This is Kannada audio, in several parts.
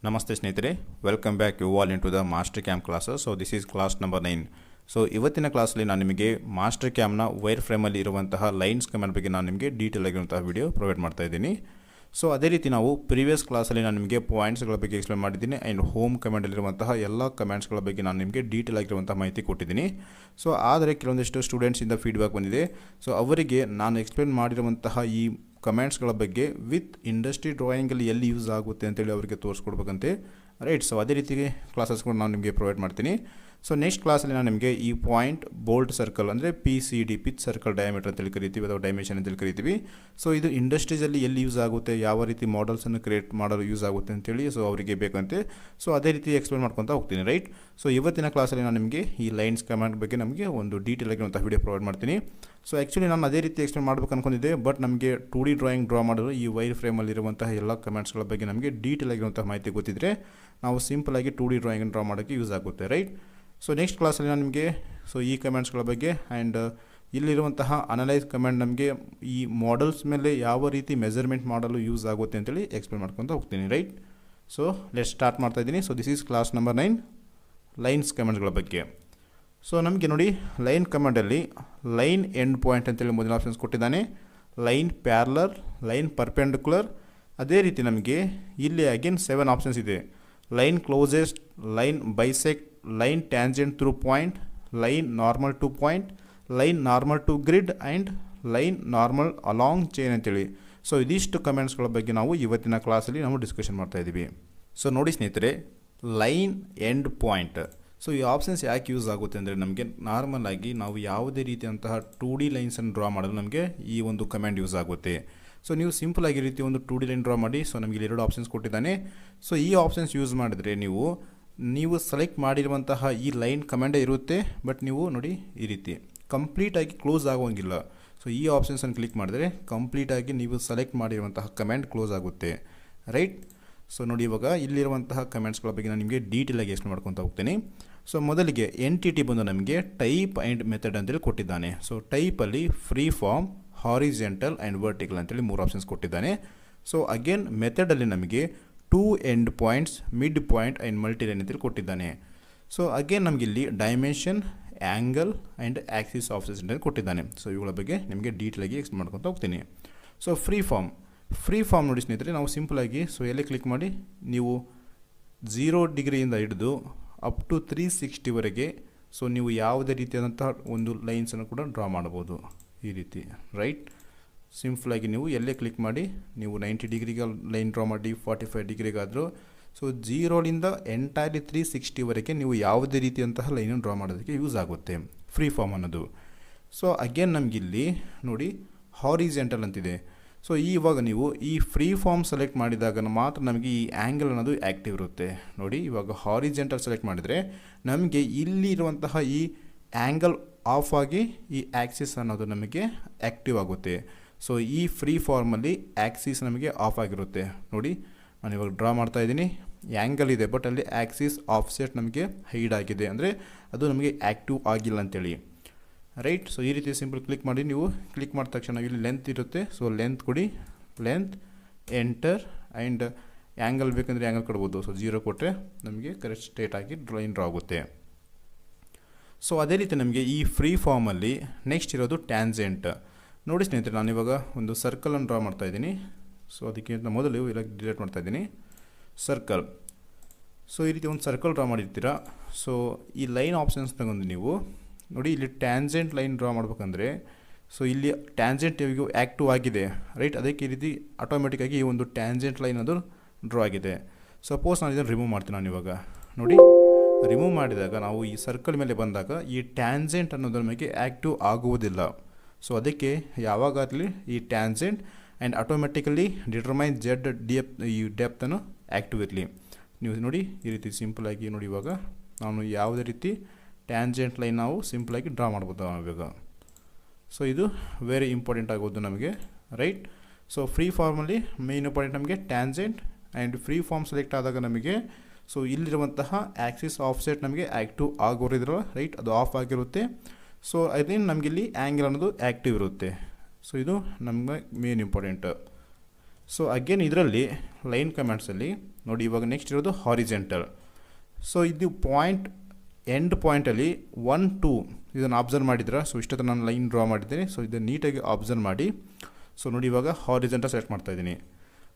ನಮಸ್ತೆ ಸ್ನೇಹಿತರೆ, welcome back you all in to the Mastercam classes. So this is class number 9. So ಇವತ್ತಿನ ಕ್ಲಾಸಲ್ಲಿ ನಾನು ನಿಮಗೆ ಮಾಸ್ಟರ್ ಕ್ಯಾಮ್ನ ವೈರ್ ಫ್ರೇಮಲ್ಲಿ ಇರುವಂತಹ ಲೈನ್ಸ್ ಕಮೆಂಟ್ ಬಗ್ಗೆ ನಾನು ನಿಮಗೆ ಡೀಟೇಲ್ ಆಗಿರುವಂತಹ ವಿಡಿಯೋ ಪ್ರೊವೈಡ್ ಮಾಡ್ತಾ ಇದ್ದೀನಿ. ಸೊ ಅದೇ ರೀತಿ ನಾವು ಪ್ರೀವಿಯಸ್ ಕ್ಲಾಸಲ್ಲಿ ನಾನು ನಿಮಗೆ ಪಾಯಿಂಟ್ಸ್ಗಳ ಬಗ್ಗೆ ಎಕ್ಸ್ಪ್ಲೇನ್ ಮಾಡಿದ್ದೀನಿ ಆ್ಯಂಡ್ ಹೋಮ್ ಕಮೆಂಟಲ್ಲಿರುವಂತಹ ಎಲ್ಲ ಕಮೆಂಟ್ಸ್ಗಳ ಬಗ್ಗೆ ನಾನು ನಿಮಗೆ ಡೀಟೇಲ್ ಆಗಿರುವಂತಹ ಮಾಹಿತಿ ಕೊಟ್ಟಿದ್ದೀನಿ. ಸೊ ಆದರೆ ಕೆಲವೊಂದಿಷ್ಟು ಸ್ಟೂಡೆಂಟ್ಸಿಂದ ಫೀಡ್ಬ್ಯಾಕ್ ಬಂದಿದೆ. ಸೊ ಅವರಿಗೆ ನಾನು ಎಕ್ಸ್ಪ್ಲೇನ್ ಮಾಡಿರುವಂತಹ ಈ ಕಮೆಂಟ್ಸ್ಗಳ ಬಗ್ಗೆ ವಿತ್ ಇಂಡಸ್ಟ್ರಿ ಡ್ರಾಯಿಂಗಲ್ಲಿ ಎಲ್ಲಿ ಯೂಸ್ ಆಗುತ್ತೆ ಅಂತೇಳಿ ಅವರಿಗೆ ತೋರಿಸ್ಕೊಡ್ಬೇಕಂತೆ, ರೈಟ್. ಸೊ ಅದೇ ರೀತಿ ಕ್ಲಾಸಸ್ಗಳು ನಾನು ನಿಮಗೆ ಪ್ರೊವೈಡ್ ಮಾಡ್ತೀನಿ. ಸೊ ನೆಕ್ಸ್ಟ್ ಕ್ಲಾಸಲ್ಲಿ ನಾನು ನಿಮಗೆ ಈ ಪಾಯಿಂಟ್ ಬೋಲ್ಟ್ ಸರ್ಕಲ್ ಅಂದರೆ PCD ಪಿಚ್ ಸರ್ಕಲ್ ಡಯಾಮೀಟರ್ ಅಂತೇಳಿ ಕರಿತೀವಿ, ಅಥವಾ ಡೈಮೆನ್ಷನ್ ಅಂತೇಳಿ ಕರಿತೀವಿ. ಸೊ ಇದು ಇಂಡಸ್ಟ್ರೀಸಲ್ಲಿ ಎಲ್ಲಿ ಯೂಸ್ ಆಗುತ್ತೆ, ಯಾವ ರೀತಿ ಮಾಡಲ್ಸನ್ನು ಕ್ರಿಯೇಟ್ ಮಾಡಲು ಯೂಸ್ ಆಗುತ್ತೆ ಅಂತೇಳಿ ಸೊ ಅವರಿಗೆ ಬೇಕಂತೆ. ಸೊ ಅದೇ ರೀತಿ ಎಕ್ಸ್ಪ್ಲೇನ್ ಮಾಡ್ಕೊತಾ ಹೋಗ್ತೀನಿ, ರೈಟ್. ಸೊ ಇವತ್ತಿನ ಕ್ಲಾಸಲ್ಲಿ ನಾನು ನಿಮಗೆ ಈ ಲೈನ್ಸ್ ಕಮೆಂಟ್ ಬಗ್ಗೆ ನಮಗೆ ಒಂದು ಡೀಟೇಲ್ ಆಗಿರುವಂಥ ವಿಡಿಯೋ ಪ್ರೊವೈಡ್ ಮಾಡ್ತೀನಿ. ಸೊ ಆ್ಯಕ್ಚುಲಿ ನಾನು ಅದೇ ರೀತಿ ಎಕ್ಸ್ಪ್ಲೇನ್ ಮಾಡಬೇಕು ಅನ್ಕೊಂಡಿದ್ದೆ, ಬಟ್ ನಮಗೆ 2D ಡ್ರಾಯಿಂಗ್ ಡ್ರಾ ಮಾಡಲು ಈ ವೈರ್ ಫ್ರೇಮಲ್ಲಿರುವಂತಹ ಎಲ್ಲ ಕಮೆಂಟ್ಸ್ಗಳ ಬಗ್ಗೆ ನಮಗೆ ಡೀಟೇಲ್ ಆಗಿರುವಂಥ ಮಾಹಿತಿ ಗೊತ್ತಿದ್ದರೆ ನಾವು ಸಿಂಪಲಾಗಿ 2D ಡ್ರಾಯಿಂಗ್ ಡ್ರಾ ಮಾಡೋಕ್ಕೆ ಯೂಸ್ ಆಗುತ್ತೆ, ರೈಟ್. ಸೊ ನೆಕ್ಸ್ಟ್ ಕ್ಲಾಸಲ್ಲಿ ನಾನು ನಿಮಗೆ ಸೊ ಈ ಕಮೆಂಟ್ಸ್ಗಳ ಬಗ್ಗೆ ಆ್ಯಂಡ್ ಇಲ್ಲಿರುವಂತಹ ಅನಲೈಸ್ ಕಮೆಂಟ್ ನಮಗೆ ಈ ಮಾಡಲ್ಸ್ ಮೇಲೆ ಯಾವ ರೀತಿ ಮೆಜರ್ಮೆಂಟ್ ಮಾಡಲು ಯೂಸ್ ಆಗುತ್ತೆ ಅಂತೇಳಿ ಎಕ್ಸ್ಪ್ಲೇನ್ ಮಾಡ್ಕೊತ ಹೋಗ್ತೀನಿ, ರೈಟ್. ಸೊ ಲೆಟ್ ಸ್ಟಾರ್ಟ್ ಮಾಡ್ತಾ ಇದ್ದೀನಿ. So this is class number 9, lines ಕಮೆಂಟ್ಸ್ಗಳ ಬಗ್ಗೆ. ಸೊ ನಮಗೆ ನೋಡಿ, ಲೈನ್ ಕಮೆಂಟಲ್ಲಿ ಲೈನ್ ಎಂಡ್ ಪಾಯಿಂಟ್ ಅಂತೇಳಿ ಮೊದಲ ಆಪ್ಷನ್ಸ್ ಕೊಟ್ಟಿದ್ದಾನೆ, ಲೈನ್ ಪ್ಯಾರಲರ್, ಲೈನ್ ಪರ್ಪೆಂಡಿಕ್ಯುಲರ್. ಅದೇ ರೀತಿ ನಮಗೆ ಇಲ್ಲಿ ಅಗೇನ್ 7 ಆಪ್ಷನ್ಸ್ ಇದೆ. Line closest, line bisect, line tangent through point, line normal to point, line normal to grid and line normal along chain ಅಂತೇಳಿ. ಸೊ ಇದಿಷ್ಟು ಕಮೆಂಟ್ಸ್ಗಳ ಬಗ್ಗೆ ನಾವು ಇವತ್ತಿನ ಕ್ಲಾಸಲ್ಲಿ ನಾವು ಡಿಸ್ಕಷನ್ ಮಾಡ್ತಾ ಇದ್ದೀವಿ. ಸೊ ನೋಡಿ ಸ್ನೇಹಿತರೆ, ಲೈನ್ ಎಂಡ್ ಪಾಯಿಂಟ್. ಸೊ ಈ ಆಪ್ಷನ್ಸ್ ಯಾಕೆ ಯೂಸ್ ಆಗುತ್ತೆ ಅಂದರೆ ನಮಗೆ ನಾರ್ಮಲ್ ಆಗಿ ನಾವು ಯಾವುದೇ ರೀತಿಯಂತಹ 2D ಲೈನ್ಸನ್ನು ಡ್ರಾ ಮಾಡಲು ನಮಗೆ ಈ ಒಂದು ಕಮೆಂಟ್ ಯೂಸ್ ಆಗುತ್ತೆ. ಸೊ ನೀವು ಸಿಂಪಲ್ ಆಗಿ ರೀತಿ ಒಂದು 2D ಲೈನ್ ಡ್ರಾ ಮಾಡಿ. ಸೊ ನಮಗೆ ಇಲ್ಲಿ 2 ಆಪ್ಷನ್ಸ್ ಕೊಟ್ಟಿದ್ದಾನೆ. ಸೊ ಈ ಆಪ್ಷನ್ಸ್ ಯೂಸ್ ಮಾಡಿದರೆ ನೀವು ಸೆಲೆಕ್ಟ್ ಮಾಡಿರುವಂತಹ ಈ ಲೈನ್ ಕಮೆಂಡೇ ಇರುತ್ತೆ, ಬಟ್ ನೀವು ನೋಡಿ ಈ ರೀತಿ ಕಂಪ್ಲೀಟಾಗಿ ಕ್ಲೋಸ್ ಆಗೋಂಗಿಲ್ಲ. ಸೊ ಈ ಆಪ್ಷನ್ಸನ್ನು ಕ್ಲಿಕ್ ಮಾಡಿದರೆ ಕಂಪ್ಲೀಟಾಗಿ ನೀವು ಸೆಲೆಕ್ಟ್ ಮಾಡಿರುವಂತಹ ಕಮೆಂಟ್ ಕ್ಲೋಸ್ ಆಗುತ್ತೆ, ರೈಟ್. ಸೊ ನೋಡಿ, ಇವಾಗ ಇಲ್ಲಿರುವಂತಹ ಕಮೆಂಟ್ಸ್ಗಳ ಬಗ್ಗೆ ನಾನು ನಿಮಗೆ ಡೀಟೇಲಾಗಿ ಎಕ್ಸ್ಪ್ಲೇನ್ ಮಾಡ್ಕೊತಾ ಹೋಗ್ತೀನಿ. ಸೊ ಮೊದಲಿಗೆ ಎಂಟಿಟಿ ಬಂದು ನಮಗೆ ಟೈಪ್ ಆ್ಯಂಡ್ ಮೆಥಡ್ ಅಂತೇಳಿ ಕೊಟ್ಟಿದ್ದಾನೆ. ಸೊ ಟೈಪಲ್ಲಿ free form, horizontal and vertical ಅಂತೇಳಿ 3 ಆಪ್ಷನ್ಸ್ ಕೊಟ್ಟಿದ್ದಾನೆ. ಸೊ ಅಗೇನ್ ಮೆಥಡಲ್ಲಿ ನಮಗೆ 2 end points, mid point and multiline ಅಂತೇಳಿ ಕೊಟ್ಟಿದ್ದಾನೆ. ಸೊ ಅಗೇನ್ ನಮಗೆ ಇಲ್ಲಿ dimension, angle and axis offset ಅಂತೇಳಿ ಕೊಟ್ಟಿದ್ದಾನೆ. ಸೊ ಇವುಗಳ ಬಗ್ಗೆ ನಿಮಗೆ ಡೀಟೇಲಾಗಿ ಎಕ್ಸ್ಪ್ಲೇನ್ ಮಾಡ್ಕೊತಾ ಹೋಗ್ತೀನಿ. ಸೊ ಫ್ರೀ ಫಾರ್ಮ್ ನೋಡಿ ಸ್ನೇಹಿತರೆ, ನಾವು ಸಿಂಪಲಾಗಿ ಸೊ ಎಲ್ಲಿ ಕ್ಲಿಕ್ ಮಾಡಿ ನೀವು 0 ಡಿಗ್ರಿಯಿಂದ ಹಿಡಿದು ಅಪ್ ಟು 360ವರೆಗೆ ಸೊ ನೀವು ಯಾವುದೇ ರೀತಿಯಾದಂತಹ ಒಂದು ಲೈನ್ಸನ್ನು ಕೂಡ ಡ್ರಾ ಮಾಡ್ಬೋದು ಈ ರೀತಿ, ರೈಟ್. ಸಿಂಪಲಾಗಿ ನೀವು ಎಲ್ಲೇ ಕ್ಲಿಕ್ ಮಾಡಿ ನೀವು 90 ಡಿಗ್ರಿಗೆ ಲೈನ್ ಡ್ರಾ ಮಾಡಿ, 45 ಡಿಗ್ರಿಗಾದರೂ ಸೊ 0ರಿಂದ ಎಂಟೈರ್ಲಿ 360ವರೆಗೆ ನೀವು ಯಾವುದೇ ರೀತಿಯಂತಹ ಲೈನನ್ನು ಡ್ರಾ ಮಾಡೋದಕ್ಕೆ ಯೂಸ್ ಆಗುತ್ತೆ ಫ್ರೀ ಫಾರ್ಮ್ ಅನ್ನೋದು. ಸೊ ಅಗೇನ್ ನಮಗಿಲ್ಲಿ ನೋಡಿ ಹಾರಿಜೆಂಟಲ್ ಅಂತಿದೆ. ಸೊ ಇವಾಗ ನೀವು ಈ ಫ್ರೀ ಫಾರ್ಮ್ ಸೆಲೆಕ್ಟ್ ಮಾಡಿದಾಗ ಮಾತ್ರ ನಮಗೆ ಈ ಆ್ಯಂಗಲ್ ಅನ್ನೋದು ಆ್ಯಕ್ಟಿವ್ ಇರುತ್ತೆ. ನೋಡಿ, ಇವಾಗ ಹಾರಿಜೆಂಟಲ್ ಸೆಲೆಕ್ಟ್ ಮಾಡಿದರೆ ನಮಗೆ ಇಲ್ಲಿರುವಂತಹ ಈ ಆ್ಯಂಗಲ್ ಆಫ್ ಆಗಿ ಈ ಆ್ಯಕ್ಸಿಸ್ ಅನ್ನೋದು ನಮಗೆ ಆ್ಯಕ್ಟಿವ್ ಆಗುತ್ತೆ. ಸೊ ಈ ಫ್ರೀ ಫಾರ್ಮಲ್ಲಿ ಆ್ಯಕ್ಸಿಸ್ ನಮಗೆ ಆಫ್ ಆಗಿರುತ್ತೆ. ನೋಡಿ, ನಾನು ಇವಾಗ ಡ್ರಾ ಮಾಡ್ತಾ ಇದ್ದೀನಿ, ಆ್ಯಂಗಲ್ ಇದೆ ಬಟ್ ಅಲ್ಲಿ ಆ್ಯಕ್ಸಿಸ್ ಆಫ್ಸೆಟ್ ನಮಗೆ ಹೈಡ್ ಆಗಿದೆ, ಅಂದರೆ ಅದು ನಮಗೆ ಆ್ಯಕ್ಟಿವ್ ಆಗಿಲ್ಲ ಅಂತೇಳಿ, ರೈಟ್. ಸೊ ಈ ರೀತಿ ಸಿಂಪಲ್ ಕ್ಲಿಕ್ ಮಾಡಿ, ನೀವು ಕ್ಲಿಕ್ ಮಾಡಿದ ತಕ್ಷಣ ಇಲ್ಲಿ ಲೆಂತ್ ಇರುತ್ತೆ. ಸೊ ಲೆಂತ್ ಕೊಡಿ, ಲೆಂತ್ ಎಂಟರ್ ಆ್ಯಂಡ್ ಆ್ಯಂಗಲ್ ಬೇಕಂದರೆ ಆ್ಯಂಗಲ್ ಕೊಡ್ಬೋದು. ಸೊ 0 ಕೊಟ್ಟರೆ ನಮಗೆ ಕರೆಕ್ಟ್ ಸ್ಟ್ರೇಟ್ ಆಗಿ ಲೈನ್ ಡ್ರಾ ಆಗುತ್ತೆ. ಸೊ ಅದೇ ರೀತಿ ನಮಗೆ ಈ ಫ್ರೀ ಫಾರ್ಮಲ್ಲಿ ನೆಕ್ಸ್ಟ್ ಇರೋದು ಟ್ಯಾಂಜೆಂಟ್. ನೋಡಿ ಸ್ನೇಹಿತರೆ, ನಾನಿವಾಗ ಒಂದು ಸರ್ಕಲನ್ನು ಡ್ರಾ ಮಾಡ್ತಾ ಇದ್ದೀನಿ. ಸೊ ಅದಕ್ಕಿಂತ ಮೊದಲು ಇಲ್ಲ ಡಿಲೀಟ್ ಮಾಡ್ತಾ ಇದ್ದೀನಿ ಸರ್ಕಲ್. ಸೊ ಈ ರೀತಿ ಒಂದು ಸರ್ಕಲ್ ಡ್ರಾ ಮಾಡಿರ್ತೀರ. ಸೊ ಈ ಲೈನ್ ಆಪ್ಷನ್ಸ್ ತಗೊಂಡು ನೀವು ನೋಡಿ, ಇಲ್ಲಿ ಟ್ಯಾಂಜೆಂಟ್ ಲೈನ್ ಡ್ರಾ ಮಾಡ್ಬೇಕಂದ್ರೆ ಸೊ ಇಲ್ಲಿ ಟ್ಯಾಂಜೆಂಟ್ ಇವಾಗ ಆ್ಯಕ್ಟಿವ್ ಆಗಿದೆ, ರೈಟ್. ಅದಕ್ಕೆ ಈ ರೀತಿ ಆಟೋಮೆಟಿಕ್ಕಾಗಿ ಈ ಒಂದು ಟ್ಯಾಂಜೆಂಟ್ ಲೈನ್ ಅದು ಡ್ರಾ ಆಗಿದೆ. ಸಪೋಸ್ ನಾನು ಇದನ್ನು ರಿಮೂವ್ ಮಾಡ್ತೀನಿ. ನಾನು ಇವಾಗ ನೋಡಿ, ರಿಮೂವ್ ಮಾಡಿದಾಗ ನಾವು ಈ ಸರ್ಕಲ್ ಮೇಲೆ ಬಂದಾಗ ಈ ಟ್ಯಾಂಜೆಂಟ್ ಅನ್ನೋದ್ರ ಮೇಲೆ ಆ್ಯಕ್ಟಿವ್ ಆಗುವುದಿಲ್ಲ. ಸೊ ಅದಕ್ಕೆ ಯಾವಾಗಲೂ ಈ tangent and automatically determine Z ಈ ಡೆಪ್ತನ್ನು ಆ್ಯಕ್ಟಿವ್ ಇರಲಿ. ನೀವು ನೋಡಿ ಈ ರೀತಿ ಸಿಂಪಲಾಗಿ ನೋಡಿ, ಇವಾಗ ನಾನು ಯಾವುದೇ ರೀತಿ ಟ್ಯಾಂಜೆಂಟ್ ಲೈನ್ ನಾವು ಸಿಂಪಲಾಗಿ ಡ್ರಾ ಮಾಡ್ಬೋದು ಇವಾಗ. ಸೊ ಇದು ವೆರಿ ಇಂಪಾರ್ಟೆಂಟ್ ಆಗೋದು ನಮಗೆ, ರೈಟ್. ಸೊ ಫ್ರೀ ಫಾರ್ಮಲ್ಲಿ ಮೇನ್ ಇಂಪಾರ್ಟೆಂಟ್ ನಮಗೆ tangent and free form select ಆದಾಗ ನಮಗೆ ಸೊ ಇಲ್ಲಿರುವಂತಹ ಆ್ಯಕ್ಸಿಸ್ ಆಫ್ಸೆಟ್ ನಮಗೆ ಆ್ಯಕ್ಟಿವ್ ಆಗೋರಿದ್ರಲ್ಲ, ರೈಟ್, ಅದು ಆಫ್ ಆಗಿರುತ್ತೆ. ಸೊ ಅದೇನು ನಮಗಿಲ್ಲಿ ಆ್ಯಂಗಲ್ ಅನ್ನೋದು ಆ್ಯಕ್ಟಿವ್ ಇರುತ್ತೆ. ಸೊ ಇದು ನಮಗೆ ಮೇನ್ ಇಂಪಾರ್ಟೆಂಟ್. ಸೊ ಅಗೇನ್ ಇದರಲ್ಲಿ ಲೈನ್ ಕಮೆಂಟ್ಸಲ್ಲಿ ನೋಡಿ ಇವಾಗ ನೆಕ್ಸ್ಟ್ ಇರೋದು ಹಾರಿಜೆಂಟಲ್. ಸೊ ಇದು ಪಾಯಿಂಟ್ ಎಂಡ್ ಪಾಯಿಂಟಲ್ಲಿ 1 2 ಇದನ್ನು ಅಬ್ಸರ್ವ್ ಮಾಡಿದ್ರೆ, ಸೊ ಇಷ್ಟೊತ್ತು ನಾನು ಲೈನ್ ಡ್ರಾ ಮಾಡಿದ್ದೀನಿ. ಸೊ ಇದನ್ನು ನೀಟಾಗಿ ಅಬ್ಸರ್ವ್ ಮಾಡಿ. ಸೊ ನೋಡಿ ಇವಾಗ ಹಾರಿಜೆಂಟಲ್ ಸೆಲೆಕ್ಟ್ ಮಾಡ್ತಾಯಿದ್ದೀನಿ.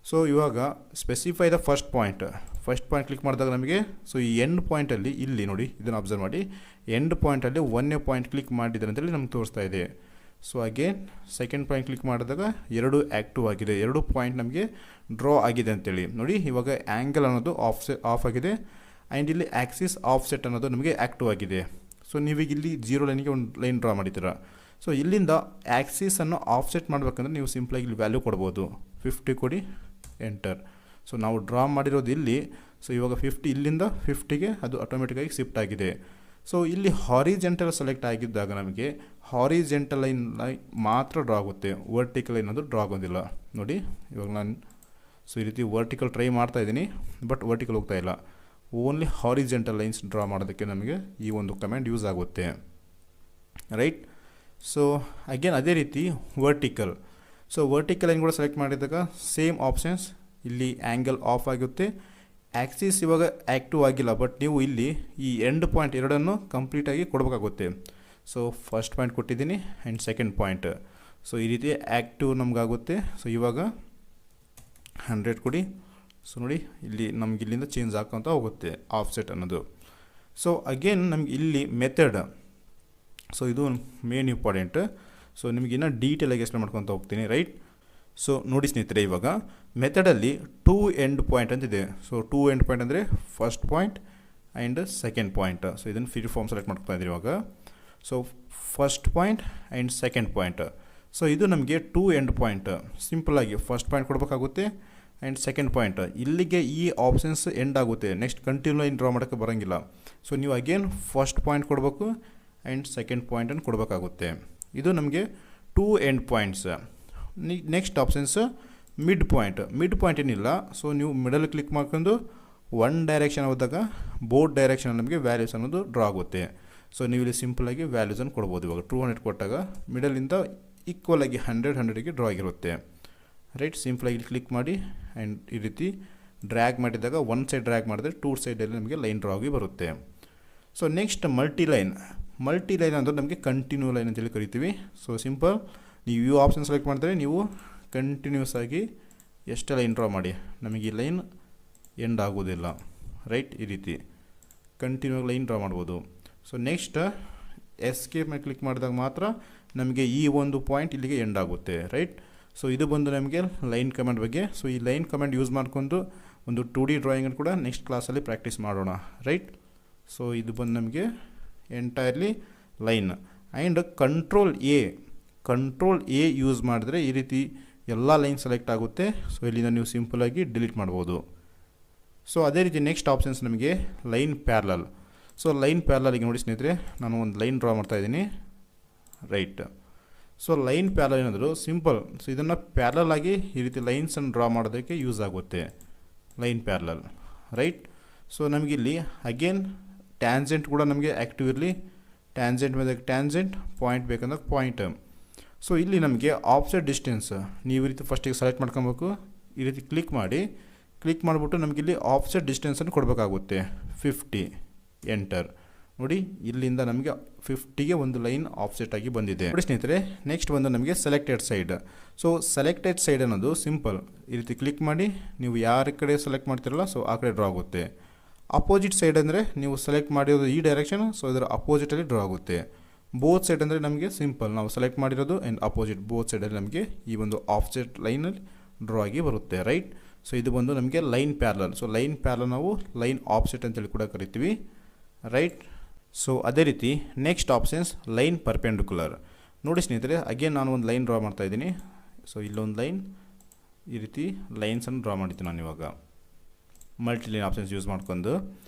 ಸೊ ಇವಾಗ specify the first point click ಮಾಡಿದಾಗ ನಮಗೆ ಸೊ ಈ ಎಂಡ್ ಪಾಯಿಂಟಲ್ಲಿ ಇಲ್ಲಿ ನೋಡಿ ಇದನ್ನು ಅಬ್ಸರ್ವ್ ಮಾಡಿ, ಎಂಡ್ ಪಾಯಿಂಟಲ್ಲಿ 1ನೇ ಪಾಯಿಂಟ್ ಕ್ಲಿಕ್ ಮಾಡಿದ್ದಾರೆ ಅಂತೇಳಿ ನಮ್ಗೆ ತೋರಿಸ್ತಾ ಇದೆ. So again second point click ಮಾಡಿದಾಗ 2 ಆ್ಯಕ್ಟಿವ್ ಆಗಿದೆ, 2 ಪಾಯಿಂಟ್ ನಮಗೆ ಡ್ರಾ ಆಗಿದೆ ಅಂತೇಳಿ ನೋಡಿ. ಇವಾಗ ಆ್ಯಂಗಲ್ ಅನ್ನೋದು ಆಫ್ ಆಗಿದೆ ಆ್ಯಂಡ್ ಇಲ್ಲಿ ಆ್ಯಕ್ಸಿಸ್ ಆಫ್ಸೆಟ್ ಅನ್ನೋದು ನಮಗೆ ಆ್ಯಕ್ಟಿವ್ ಆಗಿದೆ. ಸೊ ನೀವೀಗ ಇಲ್ಲಿ 0 ಲೈನಿಗೆ ಒಂದು ಲೈನ್ ಡ್ರಾ ಮಾಡಿದ್ದೀರಾ. ಸೊ ಇಲ್ಲಿಂದ ಆ್ಯಕ್ಸಿಸನ್ನು ಆಫ್ಸೆಟ್ ಮಾಡಬೇಕಂದ್ರೆ ನೀವು ಸಿಂಪ್ಲಾಗಿ ಇಲ್ಲಿ ವ್ಯಾಲ್ಯೂ ಕೊಡ್ಬೋದು, 50 ಕೊಡಿ, ಎಂಟರ್. ಸೊ ನಾವು ಡ್ರಾ ಮಾಡಿರೋದು ಇಲ್ಲಿ. ಸೊ ಇವಾಗ 50 ಇಲ್ಲಿಂದ 50ಗೆ ಅದು ಆಟೋಮೆಟಿಕ್ಕಾಗಿ ಶಿಫ್ಟ್ ಆಗಿದೆ. ಸೊ ಇಲ್ಲಿ ಹಾರಿಜೆಂಟಲ್ ಸೆಲೆಕ್ಟ್ ಆಗಿದ್ದಾಗ ನಮಗೆ ಹಾರಿಜೆಂಟಲ್ ಲೈನ್ ಮಾತ್ರ ಡ್ರಾ ಆಗುತ್ತೆ, ವರ್ಟಿಕಲ್ ಲೈನ್ ಅದು ಡ್ರಾ ಆಗೋದಿಲ್ಲ. ನೋಡಿ ಇವಾಗ ನಾನು ಸೊ ಈ ರೀತಿ ವರ್ಟಿಕಲ್ ಟ್ರೈ ಮಾಡ್ತಾ ಇದ್ದೀನಿ, ಬಟ್ ವರ್ಟಿಕಲ್ ಹೋಗ್ತಾ ಇಲ್ಲ. ಓನ್ಲಿ ಹಾರಿಜೆಂಟಲ್ ಲೈನ್ಸ್ ಡ್ರಾ ಮಾಡೋದಕ್ಕೆ ನಮಗೆ ಈ ಒಂದು ಕಮೆಂಟ್ ಯೂಸ್ ಆಗುತ್ತೆ, ರೈಟ್. ಸೊ ಅಗೇನ್ ಅದೇ ರೀತಿ ವರ್ಟಿಕಲ್. ಸೊ ವರ್ಟಿಕಲ್ ಲೈನ್ ಕೂಡ ಸೆಲೆಕ್ಟ್ ಮಾಡಿದಾಗ ಸೇಮ್ ಆಪ್ಷನ್ಸ್, ಇಲ್ಲಿ ಆ್ಯಂಗಲ್ ಆಫ್ ಆಗುತ್ತೆ, ಆ್ಯಕ್ಸಿಸ್ ಇವಾಗ ಆ್ಯಕ್ಟಿವ್ ಆಗಿಲ್ಲ, ಬಟ್ ನೀವು ಇಲ್ಲಿ ಈ ಎಂಡ್ ಪಾಯಿಂಟ್ ಎರಡನ್ನು ಕಂಪ್ಲೀಟಾಗಿ ಕೊಡಬೇಕಾಗುತ್ತೆ. ಸೊ ಫಸ್ಟ್ ಪಾಯಿಂಟ್ ಕೊಟ್ಟಿದ್ದೀನಿ ಆ್ಯಂಡ್ ಸೆಕೆಂಡ್ ಪಾಯಿಂಟ್. ಸೊ ಈ ರೀತಿ ಆ್ಯಕ್ಟಿವ್ ನಮಗಾಗುತ್ತೆ. ಸೊ ಇವಾಗ 100 ಕೊಡಿ. ಸೊ ನೋಡಿ ಇಲ್ಲಿ ನಮ್ಗೆ ಇಲ್ಲಿಂದ ಚೇಂಜ್ ಹಾಕೋಂತ ಹೋಗುತ್ತೆ ಆಫ್ಸೆಟ್ ಅನ್ನೋದು. ಸೊ ಅಗೇನ್ ನಮ್ಗೆ ಇಲ್ಲಿ ಮೆಥಡ್, ಸೊ ಇದು ಮೇನ್ ಇಂಪಾರ್ಟೆಂಟ್. ಸೊ ನಿಮಗೆ ಇನ್ನೂ ಡೀಟೇಲಾಗಿ ಎಕ್ಸ್ಪ್ಲೇನ್ ಮಾಡ್ಕೊತ ಹೋಗ್ತೀನಿ, ರೈಟ್. ಸೊ ನೋಡಿ ಸ್ನೇಹಿತರೆ, ಇವಾಗ ಮೆಥಡಲ್ಲಿ 2 ಎಂಡ್ ಪಾಯಿಂಟ್ ಅಂತಿದೆ. ಸೊ 2 ಎಂಡ್ ಪಾಯಿಂಟ್ ಅಂದರೆ first point and second point. So ಇದನ್ನು ಫ್ರೀ ಫಾರ್ಮ್ ಸೆಲೆಕ್ಟ್ ಮಾಡ್ಕೊತಾ ಇದ್ದೀರಿ ಇವಾಗ. So first point and second point. So ಇದು ನಮಗೆ 2 ಎಂಡ್ ಪಾಯಿಂಟ್. ಸಿಂಪಲಾಗಿ ಫಸ್ಟ್ ಪಾಯಿಂಟ್ ಕೊಡಬೇಕಾಗುತ್ತೆ ಆ್ಯಂಡ್ ಸೆಕೆಂಡ್ ಪಾಯಿಂಟ್. ಇಲ್ಲಿಗೆ ಈ ಆಪ್ಷನ್ಸ್ ಎಂಡ್ ಆಗುತ್ತೆ, ನೆಕ್ಸ್ಟ್ ಕಂಟಿನ್ಯೂ ಲೈನ್ ಡ್ರಾ ಮಾಡೋಕ್ಕೆ ಬರೋಂಗಿಲ್ಲ. ಸೊ ನೀವು ಅಗೇನ್ ಫಸ್ಟ್ ಪಾಯಿಂಟ್ ಕೊಡಬೇಕು ಆ್ಯಂಡ್ ಸೆಕೆಂಡ್ ಪಾಯಿಂಟನ್ನು ಕೊಡಬೇಕಾಗುತ್ತೆ. ಇದು ನಮಗೆ 2 end points. Next options mid point ಏನಿಲ್ಲ. ಸೊ ನೀವು ಮಿಡಲ್ ಕ್ಲಿಕ್ ಮಾಡ್ಕೊಂಡು 1 ಡೈರೆಕ್ಷನ್ ಹೋದಾಗ ಬೋತ್ ಡೈರೆಕ್ಷನ್ ನಮಗೆ ವ್ಯಾಲ್ಯೂಸ್ ಅನ್ನೋದು ಡ್ರಾ ಆಗುತ್ತೆ. ಸೊ ನೀವು ಇಲ್ಲಿ ಸಿಂಪಲಾಗಿ ವ್ಯಾಲ್ಯೂಸನ್ನು ಕೊಡ್ಬೋದು. ಇವಾಗ 200 ಕೊಟ್ಟಾಗ ಮಿಡಲಿಂದ ಈಕ್ವಲ್ ಆಗಿ 100ಗೆ ಡ್ರಾ ಆಗಿರುತ್ತೆ, ರೈಟ್. ಸಿಂಪಲಾಗಿ ಕ್ಲಿಕ್ ಮಾಡಿ ಆ್ಯಂಡ್ ಈ ರೀತಿ ಡ್ರ್ಯಾಗ್ ಮಾಡಿದಾಗ 1 ಸೈಡ್ ಡ್ರ್ಯಾಗ್ ಮಾಡಿದ್ರೆ 2 ಸೈಡಲ್ಲಿ ನಮಗೆ ಲೈನ್ ಡ್ರಾ ಆಗಿ ಬರುತ್ತೆ. ಸೊ ನೆಕ್ಸ್ಟ್ ಮಲ್ಟಿ ಲೈನ್ ಅಂದರೆ ನಮಗೆ ಕಂಟಿನ್ಯೂ ಲೈನ್ ಅಂತೇಳಿ ಕರಿತೀವಿ. ಸೊ ಸಿಂಪಲ್, ನೀವು ಈ ಆಪ್ಷನ್ ಸೆಲೆಕ್ಟ್ ಮಾಡಿದ್ರೆ ನೀವು ಕಂಟಿನ್ಯೂಸ್ ಆಗಿ ಎಷ್ಟೇ ಲೈನ್ ಡ್ರಾ ಮಾಡಿ, ನಮಗೆ ಈ ಲೈನ್ ಎಂಡ್ ಆಗೋದಿಲ್ಲ, ರೈಟ್. ಈ ರೀತಿ ಕಂಟಿನ್ಯೂ ಲೈನ್ ಡ್ರಾ ಮಾಡ್ಬೋದು. ಸೊ ನೆಕ್ಸ್ಟ್ ಎಸ್ಕೇಪ್ ಮೇಲೆ ಕ್ಲಿಕ್ ಮಾಡಿದಾಗ ಮಾತ್ರ ನಮಗೆ ಈ ಒಂದು ಪಾಯಿಂಟ್ ಇಲ್ಲಿಗೆ ಎಂಡ್ ಆಗುತ್ತೆ, ರೈಟ್. ಸೊ ಇದು ಬಂದು ನಮಗೆ ಲೈನ್ ಕಮೆಂಟ್ ಬಗ್ಗೆ. ಸೊ ಈ ಲೈನ್ ಕಮೆಂಟ್ ಯೂಸ್ ಮಾಡಿಕೊಂಡು ಒಂದು 2D ಡ್ರಾಯಿಂಗನ್ನು ಕೂಡ ನೆಕ್ಸ್ಟ್ ಕ್ಲಾಸಲ್ಲಿ ಪ್ರಾಕ್ಟೀಸ್ ಮಾಡೋಣ, ರೈಟ್. ಸೊ ಇದು ಬಂದು ನಮಗೆ entirely line and control A use ಮಾಡಿದ್ರೆ ಈ ರೀತಿ ಎಲ್ಲ ಲೈನ್ ಸೆಲೆಕ್ಟ್ ಆಗುತ್ತೆ. ಸೊ ಇಲ್ಲಿಂದ ನೀವು ಸಿಂಪಲಾಗಿ ಡಿಲೀಟ್ ಮಾಡ್ಬೋದು. ಸೊ ಅದೇ ರೀತಿ ನೆಕ್ಸ್ಟ್ ಆಪ್ಷನ್ಸ್ ನಮಗೆ ಲೈನ್ ಪ್ಯಾರಲಲ್. ಸೊ ಲೈನ್ ಪ್ಯಾರಲಲ್ಗೆ ನೋಡಿ ಸ್ನೇಹಿತರೆ, ನಾನು ಒಂದು ಲೈನ್ ಡ್ರಾ ಮಾಡ್ತಾಯಿದ್ದೀನಿ, ರೈಟ್. ಸೊ ಲೈನ್ ಪ್ಯಾರಲಲ್ ಏನಾದರೂ ಸಿಂಪಲ್. ಸೊ ಇದನ್ನು ಪ್ಯಾರಲಲ್ ಆಗಿ ಈ ರೀತಿ ಲೈನ್ಸನ್ನು ಡ್ರಾ ಮಾಡೋದಕ್ಕೆ ಯೂಸ್ ಆಗುತ್ತೆ ಲೈನ್ ಪ್ಯಾರಲಲ್, ರೈಟ್. ಸೊ ನಮಗಿಲ್ಲಿ ಅಗೇನ್ ಟ್ಯಾನ್ಜೆಂಟ್ ಕೂಡ ನಮಗೆ ಆ್ಯಕ್ಟಿವ್ ಇರಲಿ, ಟ್ಯಾನ್ಜೆಂಟ್ ಮೇಲೆ ಟ್ಯಾನ್ಜೆಂಟ್, ಪಾಯಿಂಟ್ ಬೇಕಂದ್ರೆ ಪಾಯಿಂಟ್. ಸೊ ಇಲ್ಲಿ ನಮಗೆ ಆಫ್ಸೆಟ್ ಡಿಸ್ಟೆನ್ಸ್ ನೀವು ಈ ರೀತಿ ಫಸ್ಟಿಗೆ ಸೆಲೆಕ್ಟ್ ಮಾಡ್ಕೊಬೇಕು. ಈ ರೀತಿ ಕ್ಲಿಕ್ ಮಾಡಿಬಿಟ್ಟು ನಮಗಿಲ್ಲಿ ಆಫ್ಸೆಟ್ ಡಿಸ್ಟೆನ್ಸನ್ನು ಕೊಡಬೇಕಾಗುತ್ತೆ 50, ಎಂಟರ್. ನೋಡಿ ಇಲ್ಲಿಂದ ನಮಗೆ 50ಗೆ ಒಂದು ಲೈನ್ ಆಫ್ಸೆಟ್ ಆಗಿ ಬಂದಿದೆ. ನೋಡಿ ಸ್ನೇಹಿತರೆ, ನೆಕ್ಸ್ಟ್ ಬಂದು ನಮಗೆ selected side. So selected side ಅನ್ನೋದು ಸಿಂಪಲ್, ಈ ರೀತಿ ಕ್ಲಿಕ್ ಮಾಡಿ ನೀವು ಯಾರ ಕಡೆ ಸೆಲೆಕ್ಟ್ ಮಾಡ್ತಿರಲ್ಲ ಸೊ ಆ ಕಡೆ ಡ್ರಾ ಆಗುತ್ತೆ. ಅಪೋಸಿಟ್ ಸೈಡ್ ಅಂದರೆ ನೀವು ಸೆಲೆಕ್ಟ್ ಮಾಡಿರೋದು ಈ ಡೈರೆಕ್ಷನ್, ಸೊ ಇದರ ಅಪೋಸಿಟಲ್ಲಿ ಡ್ರಾ ಆಗುತ್ತೆ. ಬೋತ್ ಸೈಡ್ ಅಂದರೆ ನಮಗೆ ಸಿಂಪಲ್, ನಾವು ಸೆಲೆಕ್ಟ್ ಮಾಡಿರೋದು ಆ್ಯಂಡ್ ಅಪೋಸಿಟ್ ಬೋತ್ ಸೈಡಲ್ಲಿ ನಮಗೆ ಈ ಒಂದು ಆಫ್ಸೆಟ್ ಲೈನಲ್ಲಿ ಡ್ರಾ ಆಗಿ ಬರುತ್ತೆ, ರೈಟ್. ಸೊ ಇದು ಬಂದು ನಮಗೆ line parallel. So line parallel ನಾವು ಲೈನ್ ಆಫ್ಸೆಟ್ ಅಂತೇಳಿ ಕೂಡ ಕರಿತೀವಿ, ರೈಟ್. ಸೊ ಅದೇ ರೀತಿ ನೆಕ್ಸ್ಟ್ ಆಪ್ಷನ್ಸ್ ಲೈನ್ ಪರ್ಪೆಂಡಿಕ್ಯುಲರ್. ನೋಡಿ ಸ್ನೇಹಿತರೆ, ಅಗೇನ್ ನಾನು ಒಂದು ಲೈನ್ ಡ್ರಾ ಮಾಡ್ತಾಯಿದ್ದೀನಿ. ಸೊ ಇಲ್ಲೊಂದು ಲೈನ್ ಈ ರೀತಿ ಲೈನ್ಸನ್ನು ಡ್ರಾ ಮಾಡಿದ್ದೀನಿ ನಾನು ಇವಾಗ ಮಲ್ಟಿ ಲೈನ್ ಆಪ್ಷನ್ಸ್ ಯೂಸ್ ಮಾಡ್ಕೊಂಡು.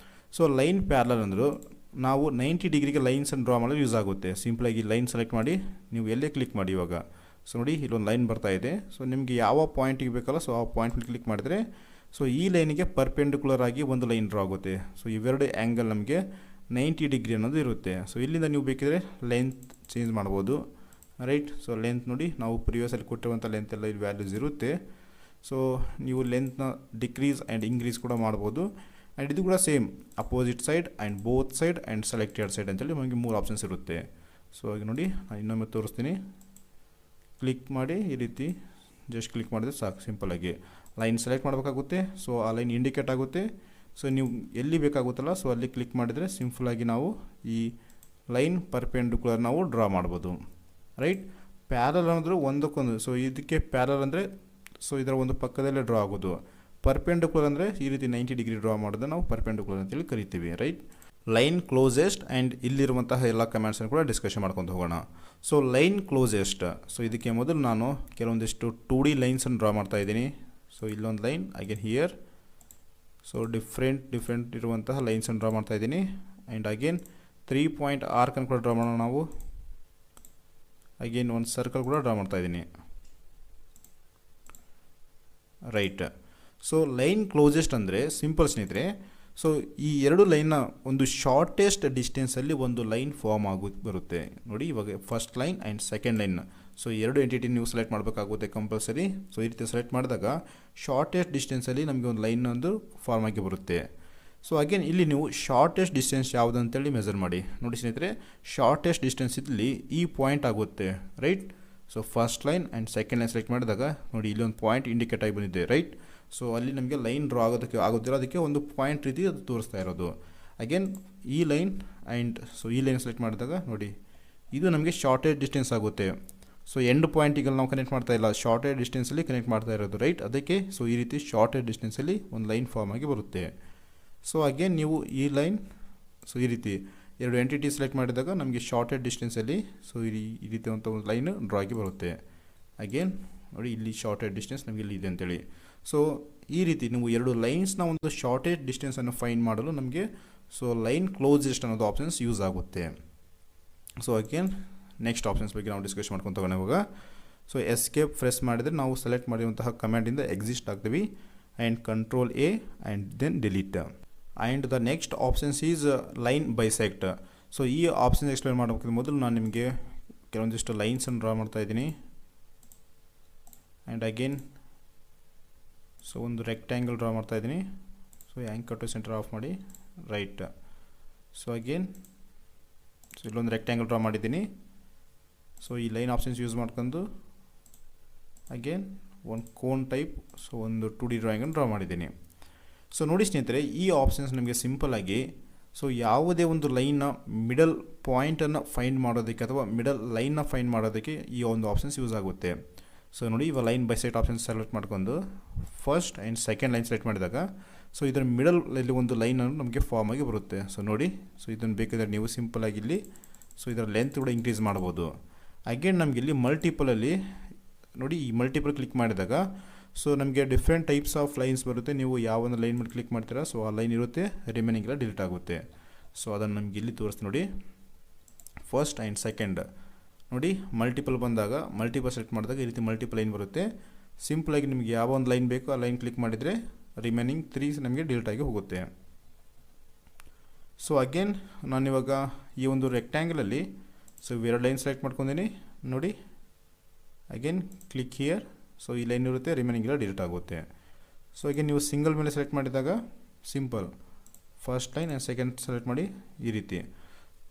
ಸೊ ಲೈನ್ ಪ್ಯಾರಲಲ್ ಅಂದರು ನಾವು 90 ಡಿಗ್ರಿಗೆ ಲೈನ್ಸನ್ನು ಡ್ರಾ ಮಾಡಲು ಯೂಸ್ ಆಗುತ್ತೆ. ಸಿಂಪಲಾಗಿ ಲೈನ್ ಸೆಲೆಕ್ಟ್ ಮಾಡಿ ನೀವು ಎಲ್ಲೇ ಕ್ಲಿಕ್ ಮಾಡಿ ಇವಾಗ. ಸೊ ನೋಡಿ ಇಲ್ಲೊಂದು ಲೈನ್ ಬರ್ತಾ ಇದೆ. ಸೊ ನಿಮಗೆ ಯಾವ ಪಾಯಿಂಟಿಗೆ ಬೇಕಲ್ಲ ಸೊ ಆ ಪಾಯಿಂಟ್ ಮೇಲೆ ಕ್ಲಿಕ್ ಮಾಡಿದ್ರೆ ಸೊ ಈ ಲೈನಿಗೆ ಪರ್ಪೆಂಡಿಕ್ಯುಲರ್ ಆಗಿ ಒಂದು ಲೈನ್ ಡ್ರಾ ಆಗುತ್ತೆ. ಸೊ ಇವೆರಡು ಆ್ಯಂಗಲ್ ನಮಗೆ 90 ಡಿಗ್ರಿ ಅನ್ನೋದು ಇರುತ್ತೆ. ಸೊ ಇಲ್ಲಿಂದ ನೀವು ಬೇಕಿದ್ರೆ ಲೆಂತ್ ಚೇಂಜ್ ಮಾಡ್ಬೋದು, ರೈಟ್. ಸೊ ಲೆಂತ್ ನೋಡಿ ನಾವು ಪ್ರಿವಿಯಸಲ್ಲಿ ಕೊಟ್ಟಿರುವಂಥ ಲೆಂತ್ ಎಲ್ಲ ಇಲ್ಲಿ ವ್ಯಾಲ್ಯೂಸ್ ಇರುತ್ತೆ. ಸೊ ನೀವು ಲೆಂತ್ನ ಡಿಕ್ರೀಸ್ ಆ್ಯಂಡ್ ಇನ್ಕ್ರೀಸ್ ಕೂಡ ಮಾಡ್ಬೋದು. ಆ್ಯಂಡ್ ಇದು ಕೂಡ same opposite side and both side and selected side ಅಂತೇಳಿ ನಮಗೆ 3 ಆಪ್ಷನ್ಸ್ ಇರುತ್ತೆ. ಸೊ ಹಾಗೆ ನೋಡಿ ನಾನು ಇನ್ನೊಮ್ಮೆ ತೋರಿಸ್ತೀನಿ. ಕ್ಲಿಕ್ ಮಾಡಿ ಈ ರೀತಿ ಜಸ್ಟ್ ಕ್ಲಿಕ್ ಮಾಡಿದ್ರೆ ಸಾಕು, ಸಿಂಪಲಾಗಿ ಲೈನ್ ಸೆಲೆಕ್ಟ್ ಮಾಡಬೇಕಾಗುತ್ತೆ. ಸೊ ಆ ಲೈನ್ ಇಂಡಿಕೇಟ್ ಆಗುತ್ತೆ. ಸೊ ನೀವು ಎಲ್ಲಿ ಬೇಕಾಗುತ್ತಲ್ಲ ಸೊ ಅಲ್ಲಿ ಕ್ಲಿಕ್ ಮಾಡಿದರೆ ಸಿಂಪಲಾಗಿ ನಾವು ಈ ಲೈನ್ ಪರ್ಪೆಂಡಿಕ್ಯುಲರ್ ನಾವು ಡ್ರಾ ಮಾಡ್ಬೋದು. ರೈಟ್, ಪ್ಯಾರಲ್ ಅಂದರೆ ಒಂದಕ್ಕೊಂದು. ಸೊ ಇದಕ್ಕೆ ಪ್ಯಾರಲ್ ಅಂದರೆ ಸೊ ಇದರ ಒಂದು ಪಕ್ಕದಲ್ಲೇ ಡ್ರಾ ಆಗೋದು. ಪರ್ಪೆಂಡಿಕ್ಯುಲರ್ ಅಂದರೆ ಈ ರೀತಿ 90 ಡಿಗ್ರಿ ಡ್ರಾ ಮಾಡೋದು ನಾವು ಪರ್ಪೆಂಡಿಕ್ಯುಲರ್ ಅಂತೇಳಿ ಕರಿತೀವಿ. ರೈಟ್, ಲೈನ್ ಕ್ಲೋಸೆಸ್ಟ್ ಆ್ಯಂಡ್ ಇಲ್ಲಿರುವಂತಹ ಎಲ್ಲ ಕಮೆಂಟ್ಸನ್ನು ಕೂಡ ಡಿಸ್ಕಷನ್ ಮಾಡ್ಕೊಂಡು ಹೋಗೋಣ. ಸೊ ಲೈನ್ ಕ್ಲೋಸೆಸ್ಟ್, ಸೊ ಇದಕ್ಕೆ ಮೊದಲು ನಾನು ಕೆಲವೊಂದಿಷ್ಟು 2D ಲೈನ್ಸನ್ನು ಡ್ರಾ ಮಾಡ್ತಾ ಇದ್ದೀನಿ. ಸೊ ಇಲ್ಲೊಂದು line, again here. So different ಇರುವಂತಹ ಲೈನ್ಸನ್ನು ಡ್ರಾ ಮಾಡ್ತಾ ಇದ್ದೀನಿ. ಆ್ಯಂಡ್ ಅಗೇನ್ 3 ಪಾಯಿಂಟ್ ಆರ್ಕನ್ನು ಕೂಡ ಡ್ರಾ ಮಾಡೋಣ ನಾವು. ಅಗೇನ್ ಒಂದು ಸರ್ಕಲ್ ಕೂಡ ಡ್ರಾ ಮಾಡ್ತಾ ಇದ್ದೀನಿ. ರೈಟ್, ಸೊ ಲೈನ್ ಕ್ಲೋಸೆಸ್ಟ್ ಅಂದರೆ ಸಿಂಪಲ್ ಸ್ನೇಹಿತರೆ. ಸೊ ಈ ಎರಡು ಲೈನ್ನ ಒಂದು ಶಾರ್ಟೆಸ್ಟ್ ಡಿಸ್ಟೆನ್ಸಲ್ಲಿ ಒಂದು ಲೈನ್ ಫಾರ್ಮ್ ಬರುತ್ತೆ ನೋಡಿ. ಇವಾಗ first line and second line, so ಎರಡು ಎಂಟಿಟಿ ನೀವು ಸೆಲೆಕ್ಟ್ ಮಾಡಬೇಕಾಗುತ್ತೆ ಕಂಪಲ್ಸರಿ. ಸೊ ಈ ರೀತಿ ಸೆಲೆಕ್ಟ್ ಮಾಡಿದಾಗ ಶಾರ್ಟೆಸ್ಟ್ ಡಿಸ್ಟೆನ್ಸಲ್ಲಿ ನಮಗೆ ಒಂದು ಲೈನ್ ಒಂದು ಫಾರ್ಮ್ ಆಗಿ ಬರುತ್ತೆ. ಸೊ ಅಗೇನ್ ಇಲ್ಲಿ ನೀವು ಶಾರ್ಟೆಸ್ಟ್ ಡಿಸ್ಟೆನ್ಸ್ ಯಾವುದು ಅಂತೇಳಿ ಮೆಜರ್ ಮಾಡಿ. ನೋಡಿ ಸ್ನೇಹಿತರೆ, ಶಾರ್ಟೆಸ್ಟ್ ಡಿಸ್ಟೆನ್ಸ್ ಇಲ್ಲಿ ಈ ಪಾಯಿಂಟ್ ಆಗುತ್ತೆ. Right, so first line and second line select ಮಾಡಿದಾಗ ನೋಡಿ ಇಲ್ಲಿ ಒಂದು ಪಾಯಿಂಟ್ ಇಂಡಿಕೇಟ್ ಆಗಿ ಬಂದಿದೆ. ರೈಟ್, ಸೊ ಅಲ್ಲಿ ನಮಗೆ ಲೈನ್ ಡ್ರಾ ಆಗೋದಿಲ್ಲ, ಅದಕ್ಕೆ ಒಂದು ಪಾಯಿಂಟ್ ರೀತಿ ಅದು ತೋರಿಸ್ತಾ ಇರೋದು. ಅಗೇನ್ ಈ ಲೈನ್ ಆ್ಯಂಡ್ ಸೊ ಈ ಲೈನ್ ಸೆಲೆಕ್ಟ್ ಮಾಡಿದಾಗ ನೋಡಿ ಇದು ನಮಗೆ ಶಾರ್ಟೆಸ್ಟ್ ಡಿಸ್ಟೆನ್ಸ್ ಆಗುತ್ತೆ. ಸೊ ಎಂಡ್ ಪಾಯಿಂಟಿಗೆ ನಾವು ಕನೆಕ್ಟ್ ಮಾಡ್ತಾ ಇಲ್ಲ, ಶಾರ್ಟೆಸ್ಟ್ ಡಿಸ್ಟೆನ್ಸಲ್ಲಿ ಕನೆಕ್ಟ್ ಮಾಡ್ತಾ ಇರೋದು. ರೈಟ್, ಅದಕ್ಕೆ ಸೊ ಈ ರೀತಿ ಶಾರ್ಟೆಸ್ಟ್ ಡಿಸ್ಟೆನ್ಸಲ್ಲಿ ಒಂದು ಲೈನ್ ಫಾರ್ಮ್ ಆಗಿ ಬರುತ್ತೆ. ಸೊ ಅಗೇನ್ ನೀವು ಈ ಲೈನ್, ಸೊ ಈ ರೀತಿ ಎರಡು ಎಂಟಿಟಿ ಸೆಲೆಕ್ಟ್ ಮಾಡಿದಾಗ ನಮಗೆ ಶಾರ್ಟೆಸ್ಟ್ ಡಿಸ್ಟೆನ್ಸಲ್ಲಿ ಸೊ ಈ ರೀತಿ ಅಂತ ಒಂದು ಲೈನ್ ಡ್ರಾ ಆಗಿ ಬರುತ್ತೆ. ಅಗೇನ್ ನೋಡಿ ಇಲ್ಲಿ ಶಾರ್ಟೆಸ್ಟ್ ಡಿಸ್ಟೆನ್ಸ್ ನಮಗೆ ಇಲ್ಲಿ ಇದೆ ಅಂತೇಳಿ. ಸೊ ಈ ರೀತಿ ನೀವು ಎರಡು ಲೈನ್ಸ್ನ ಒಂದು ಶಾರ್ಟೆಸ್ಟ್ ಡಿಸ್ಟೆನ್ಸನ್ನು ಫೈಂಡ್ ಮಾಡಲು ನಮಗೆ ಸೊ ಲೈನ್ ಕ್ಲೋಸೆಸ್ಟ್ ಅನ್ನೋದು ಆಪ್ಷನ್ಸ್ ಯೂಸ್ ಆಗುತ್ತೆ. ಸೊ ಅಗೇನ್ ನೆಕ್ಸ್ಟ್ ಆಪ್ಷನ್ಸ್ ಬಗ್ಗೆ ನಾವು ಡಿಸ್ಕಸ್ ಮಾಡ್ಕೊಂಡು ತಗೋಣ ಇವಾಗ. ಸೊ ಎಸ್ಕೇಪ್ ಪ್ರೆಸ್ ಮಾಡಿದರೆ ನಾವು ಸೆಲೆಕ್ಟ್ ಮಾಡಿರುವಂತಹ ಕಮ್ಯಾಂಡಿಂದ ಎಕ್ಸಿಸ್ಟ್ ಆಗ್ತೀವಿ. And control A and then delete. And the next options is line bisect. So ಈ ಆಪ್ಷನ್ಸ್ ಎಕ್ಸ್ಪ್ಲೇನ್ ಮಾಡೋಕ್ಕಿಂತ ಮೊದಲು ನಾನು ನಿಮಗೆ ಕೆಲವೊಂದಿಷ್ಟು ಲೈನ್ಸನ್ನು ಡ್ರಾ ಮಾಡ್ತಾಯಿದ್ದೀನಿ. ಆ್ಯಂಡ್ ಅಗೇನ್ ಸೊ ಒಂದು ರೆಕ್ಟ್ಯಾಂಗಲ್ ಡ್ರಾ ಮಾಡ್ತಾಯಿದ್ದೀನಿ. So anchor to centre off ಮಾಡಿ. ರೈಟ್, ಸೊ ಅಗೇನ್ ಸೊ ಇಲ್ಲೊಂದು ರೆಕ್ಟ್ಯಾಂಗಲ್ ಡ್ರಾ ಮಾಡಿದ್ದೀನಿ. ಸೊ ಈ ಲೈನ್ ಆಪ್ಷನ್ಸ್ ಯೂಸ್ ಮಾಡ್ಕೊಂಡು ಅಗೇನ್ ಒಂದು ಕೋನ್ ಟೈಪ್ ಸೊ ಒಂದು 2D ಡ್ರಾಯಿಂಗನ್ನು ಡ್ರಾ ಮಾಡಿದ್ದೀನಿ. ಸೊ ನೋಡಿ ಸ್ನೇಹಿತರೆ, ಈ ಆಪ್ಷನ್ಸ್ ನಮಗೆ ಸಿಂಪಲ್ಲಾಗಿ ಸೊ ಯಾವುದೇ ಒಂದು ಲೈನ್ನ ಮಿಡಲ್ ಪಾಯಿಂಟನ್ನು ಫೈಂಡ್ ಮಾಡೋದಕ್ಕೆ ಅಥವಾ ಮಿಡಲ್ ಲೈನ್ನ ಫೈಂಡ್ ಮಾಡೋದಕ್ಕೆ ಈ ಒಂದು ಆಪ್ಷನ್ಸ್ ಯೂಸ್ ಆಗುತ್ತೆ. ಸೊ ನೋಡಿ ಇವಾಗ ಲೈನ್ ಬೈಸೆಕ್ಟ್ ಆಪ್ಷನ್ಸ್ ಸೆಲೆಕ್ಟ್ ಮಾಡ್ಕೊಂಡು first and second line select ಮಾಡಿದಾಗ ಸೊ ಇದರ ಮಿಡಲಲ್ಲಿ ಒಂದು ಲೈನನ್ನು ನಮಗೆ ಫಾರ್ಮ್ ಆಗಿ ಬರುತ್ತೆ. ಸೊ ನೋಡಿ, ಸೊ ಇದನ್ನು ಬೇಕಾದರೆ ನೀವು ಸಿಂಪಲಾಗಿ ಇಲ್ಲಿ ಸೊ ಇದರ ಲೆಂತ್ ಕೂಡ ಇನ್ಕ್ರೀಸ್ ಮಾಡ್ಬೋದು. ಅಗೇನ್ ನಮಗೆ ಇಲ್ಲಿ ಮಲ್ಟಿಪಲಲ್ಲಿ ನೋಡಿ ಈ ಮಲ್ಟಿಪಲ್ ಕ್ಲಿಕ್ ಮಾಡಿದಾಗ ಸೊ ನಮಗೆ ಡಿಫ್ರೆಂಟ್ ಟೈಪ್ಸ್ ಆಫ್ ಲೈನ್ಸ್ ಬರುತ್ತೆ. ನೀವು ಯಾವ ಒಂದು ಲೈನ್ ಮೇಲೆ ಕ್ಲಿಕ್ ಮಾಡ್ತೀರಾ ಸೊ ಆ ಲೈನ್ ಇರುತ್ತೆ, ರಿಮೈನಿಂಗ್ ಎಲ್ಲ ಡಿಲೀಟ್ ಆಗುತ್ತೆ. ಸೊ ಅದನ್ನು ನಮಗೆ ಇಲ್ಲಿ ತೋರಿಸ್ತೀನಿ ನೋಡಿ. ಫಸ್ಟ್ ಆ್ಯಂಡ್ ಸೆಕೆಂಡ್ ನೋಡಿ ಮಲ್ಟಿಪಲ್ ಬಂದಾಗ ಮಲ್ಟಿಪಲ್ ಸೆಲೆಕ್ಟ್ ಮಾಡಿದಾಗ ಈ ರೀತಿ ಮಲ್ಟಿಪಲ್ ಲೈನ್ ಬರುತ್ತೆ. ಸಿಂಪಲಾಗಿ ನಿಮಗೆ ಯಾವ ಒಂದು ಲೈನ್ ಬೇಕೋ ಆ ಲೈನ್ ಕ್ಲಿಕ್ ಮಾಡಿದರೆ ರಿಮೈನಿಂಗ್ 3 ನಮಗೆ ಡಿಲೀಟ್ ಆಗಿ ಹೋಗುತ್ತೆ. ಸೊ ಅಗೇನ್ ನಾನಿವಾಗ ಈ ಒಂದು ರೆಕ್ಟ್ಯಾಂಗಲಲ್ಲಿ ಸೊ ಎರಡು ಲೈನ್ ಸೆಲೆಕ್ಟ್ ಮಾಡ್ಕೊಂಡಿನಿ ನೋಡಿ. Again click here. ಸೊ ಈ ಲೈನ್ ಇರುತ್ತೆ, ರಿಮೈನಿಂಗ್ ಎಲ್ಲ ಡಿಲೀಟ್ ಆಗುತ್ತೆ. ಸೊ ಅಗೇನ್ ನೀವು ಸಿಂಗಲ್ ಮೇಲೆ ಸೆಲೆಕ್ಟ್ ಮಾಡಿದಾಗ simple first line and second select ಮಾಡಿ ಈ ರೀತಿ.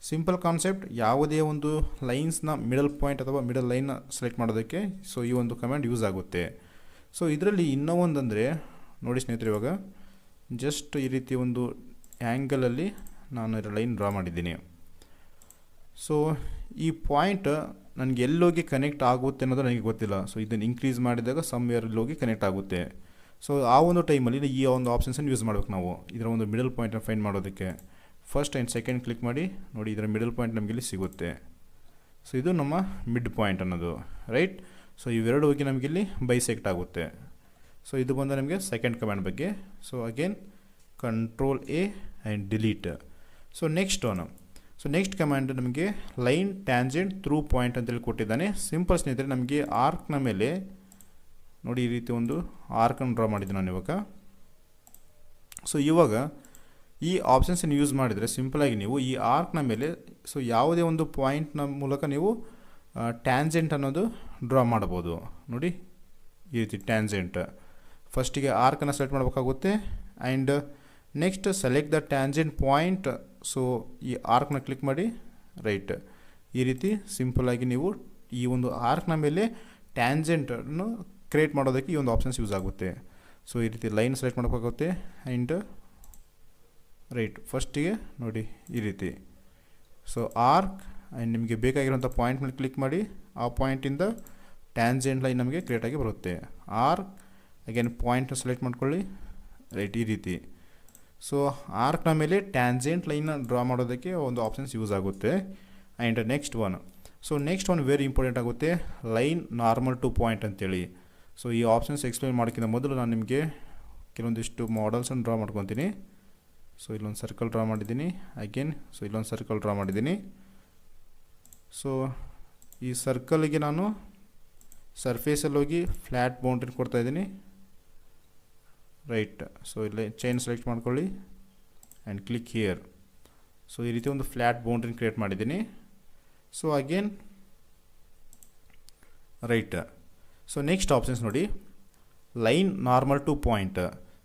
ಸಿಂಪಲ್ ಕಾನ್ಸೆಪ್ಟ್, ಯಾವುದೇ ಒಂದು ಲೈನ್ಸ್ನ ಮಿಡಲ್ ಪಾಯಿಂಟ್ ಅಥವಾ ಮಿಡಲ್ ಲೈನ್ನ ಸೆಲೆಕ್ಟ್ ಮಾಡೋದಕ್ಕೆ ಸೊ ಈ ಒಂದು ಕಮಾಂಡ್ ಯೂಸ್ ಆಗುತ್ತೆ. ಸೊ ಇದರಲ್ಲಿ ಇನ್ನೂ ಒಂದಂದರೆ ನೋಡಿ ಸ್ನೇಹಿತರೆ, ಇವಾಗ ಜಸ್ಟ್ ಈ ರೀತಿ ಒಂದು ಆ್ಯಂಗಲಲ್ಲಿ ನಾನು ಲೈನ್ ಡ್ರಾ ಮಾಡಿದ್ದೀನಿ. ಸೊ ಈ ಪಾಯಿಂಟ್ ನನಗೆ ಎಲ್ಲೋಗಿ ಕನೆಕ್ಟ್ ಆಗುತ್ತೆ ಅನ್ನೋದು ನನಗೆ ಗೊತ್ತಿಲ್ಲ. ಸೊ ಇದನ್ನು ಇನ್ಕ್ರೀಸ್ ಮಾಡಿದಾಗ ಸಮ್ವೇರಲ್ಲಿ ಹೋಗಿ ಕನೆಕ್ಟ್ ಆಗುತ್ತೆ. ಸೊ ಆ ಒಂದು ಟೈಮಲ್ಲಿ ಈ ಒಂದು ಆಪ್ಷನ್ಸನ್ನು ಯೂಸ್ ಮಾಡಬೇಕು ನಾವು ಇದರ ಒಂದು ಮಿಡಲ್ ಪಾಯಿಂಟನ್ನು ಫೈಂಡ್ ಮಾಡೋದಕ್ಕೆ. ಫಸ್ಟ್ ಆ್ಯಂಡ್ ಸೆಕೆಂಡ್ ಕ್ಲಿಕ್ ಮಾಡಿ ನೋಡಿ, ಇದರ ಮಿಡಲ್ ಪಾಯಿಂಟ್ ನಮಗೆ ಇಲ್ಲಿ ಸಿಗುತ್ತೆ. ಸೊ ಇದು ನಮ್ಮ ಮಿಡ್ ಪಾಯಿಂಟ್ ಅನ್ನೋದು. ರೈಟ್, ಸೊ ಇವೆರಡು ಹೋಗಿ ನಮಗಿಲ್ಲಿ ಬೈಸೆಕ್ಟ್ ಆಗುತ್ತೆ. ಸೊ ಇದು ಬಂದ ನಮಗೆ ಸೆಕೆಂಡ್ ಕಮಾಂಡ್ ಬಗ್ಗೆ. So again control A and delete. So next command ನಮಗೆ ಲೈನ್ ಟ್ಯಾಂಜೆಂಟ್ ಥ್ರೂ ಪಾಯಿಂಟ್ ಅಂತೇಳಿ ಕೊಟ್ಟಿದ್ದಾನೆ. ಸಿಂಪಲ್ ಸ್ನೇಹಿತರೆ, ನಮಗೆ ಆರ್ಕ್ನ ಮೇಲೆ ನೋಡಿ ಈ ರೀತಿ ಒಂದು ಆರ್ಕನ್ನು ಡ್ರಾ ಮಾಡಿದ್ದೀನಿ ನಾನು ಇವಾಗ. ಸೊ ಇವಾಗ ಈ ಆಪ್ಷನ್ಸನ್ನು ಯೂಸ್ ಮಾಡಿದರೆ ಸಿಂಪಲಾಗಿ ನೀವು ಈ ಆರ್ಕ್ನ ಮೇಲೆ ಸೊ ಯಾವುದೇ ಒಂದು ಪಾಯಿಂಟ್ನ ಮೂಲಕ ನೀವು ಟ್ಯಾಂಜೆಂಟ್ ಅನ್ನೋದು ಡ್ರಾ ಮಾಡ್ಬೋದು. ನೋಡಿ ಈ ರೀತಿ ಟ್ಯಾಂಜೆಂಟ್. ಫಸ್ಟಿಗೆ ಆರ್ಕನ್ನು ಸೆಲೆಕ್ಟ್ ಮಾಡಬೇಕಾಗುತ್ತೆ. And next select the tangent point. So ಈ ಆರ್ಕ್ನ ಕ್ಲಿಕ್ ಮಾಡಿ. ರೈಟ್, ಈ ರೀತಿ ಸಿಂಪಲ್ಲಾಗಿ ನೀವು ಈ ಒಂದು ಆರ್ಕ್ನ ಮೇಲೆ ಟ್ಯಾಂಜೆಂಟನ್ನು ಕ್ರಿಯೇಟ್ ಮಾಡೋದಕ್ಕೆ ಈ ಒಂದು ಆಪ್ಷನ್ಸ್ ಯೂಸ್ ಆಗುತ್ತೆ. ಸೊ ಈ ರೀತಿ ಲೈನ್ ಸೆಲೆಕ್ಟ್ ಮಾಡಬೇಕಾಗುತ್ತೆ. ಆ್ಯಂಡ್ ರೈಟ್, ಫಸ್ಟಿಗೆ ನೋಡಿ ಈ ರೀತಿ. ಸೊ ಆರ್ಕ್ ಆ್ಯಂಡ್ ನಿಮಗೆ ಬೇಕಾಗಿರುವಂಥ ಪಾಯಿಂಟ್ ಮೇಲೆ ಕ್ಲಿಕ್ ಮಾಡಿ. ಆ ಪಾಯಿಂಟಿಂದ ಟ್ಯಾಂಜೆಂಟ್ ಲೈನ್ ನಮಗೆ ಕ್ರಿಯೇಟಾಗಿ ಬರುತ್ತೆ. ಆರ್ಕ್ ಅಗೇನ್ ಪಾಯಿಂಟ್ನ ಸೆಲೆಕ್ಟ್ ಮಾಡ್ಕೊಳ್ಳಿ. ರೈಟ್, ಈ ರೀತಿ. ಸೊ ಆರ್ಕ್ನ ಮೇಲೆ ಟ್ಯಾಂಜೆಂಟ್ ಲೈನ್ನ ಡ್ರಾ ಮಾಡೋದಕ್ಕೆ ಒಂದು ಆಪ್ಷನ್ಸ್ ಯೂಸ್ ಆಗುತ್ತೆ. And next one very important ಆಗುತ್ತೆ, ಲೈನ್ ನಾರ್ಮಲ್ ಟು ಪಾಯಿಂಟ್ ಅಂತೇಳಿ. ಸೊ ಈ ಆಪ್ಷನ್ಸ್ ಎಕ್ಸ್ಪ್ಲೇನ್ ಮಾಡೋಕ್ಕಿಂತ ಮೊದಲು ನಾನು ನಿಮಗೆ ಕೆಲವೊಂದಿಷ್ಟು ಮಾಡಲ್ಸನ್ನು ಡ್ರಾ ಮಾಡ್ಕೊತೀನಿ. ಸೊ ಇಲ್ಲೊಂದು ಸರ್ಕಲ್ ಡ್ರಾ ಮಾಡಿದ್ದೀನಿ. ಅಗೇನ್ ಸೊ ಇಲ್ಲೊಂದು ಸರ್ಕಲ್ ಡ್ರಾ ಮಾಡಿದ್ದೀನಿ. ಸೊ ಈ ಸರ್ಕಲ್ಗೆ ನಾನು ಸರ್ಫೇಸಲ್ಲಿ ಹೋಗಿ ಫ್ಲ್ಯಾಟ್ ಬೌಂಡ್ರಿ ಕೊಡ್ತಾಯಿದ್ದೀನಿ. ರೈಟ್, ಸೊ ಇಲ್ಲಿ ಚೈನ್ ಸೆಲೆಕ್ಟ್ ಮಾಡ್ಕೊಳ್ಳಿ ಆ್ಯಂಡ್ ಕ್ಲಿಕ್ ಹಿಯರ್. ಸೊ ಈ ರೀತಿ ಒಂದು ಫ್ಲ್ಯಾಟ್ ಬೌಂಡ್ರಿನ ಕ್ರಿಯೇಟ್ ಮಾಡಿದ್ದೀನಿ. So again right. So next options ನೋಡಿ, line normal to point.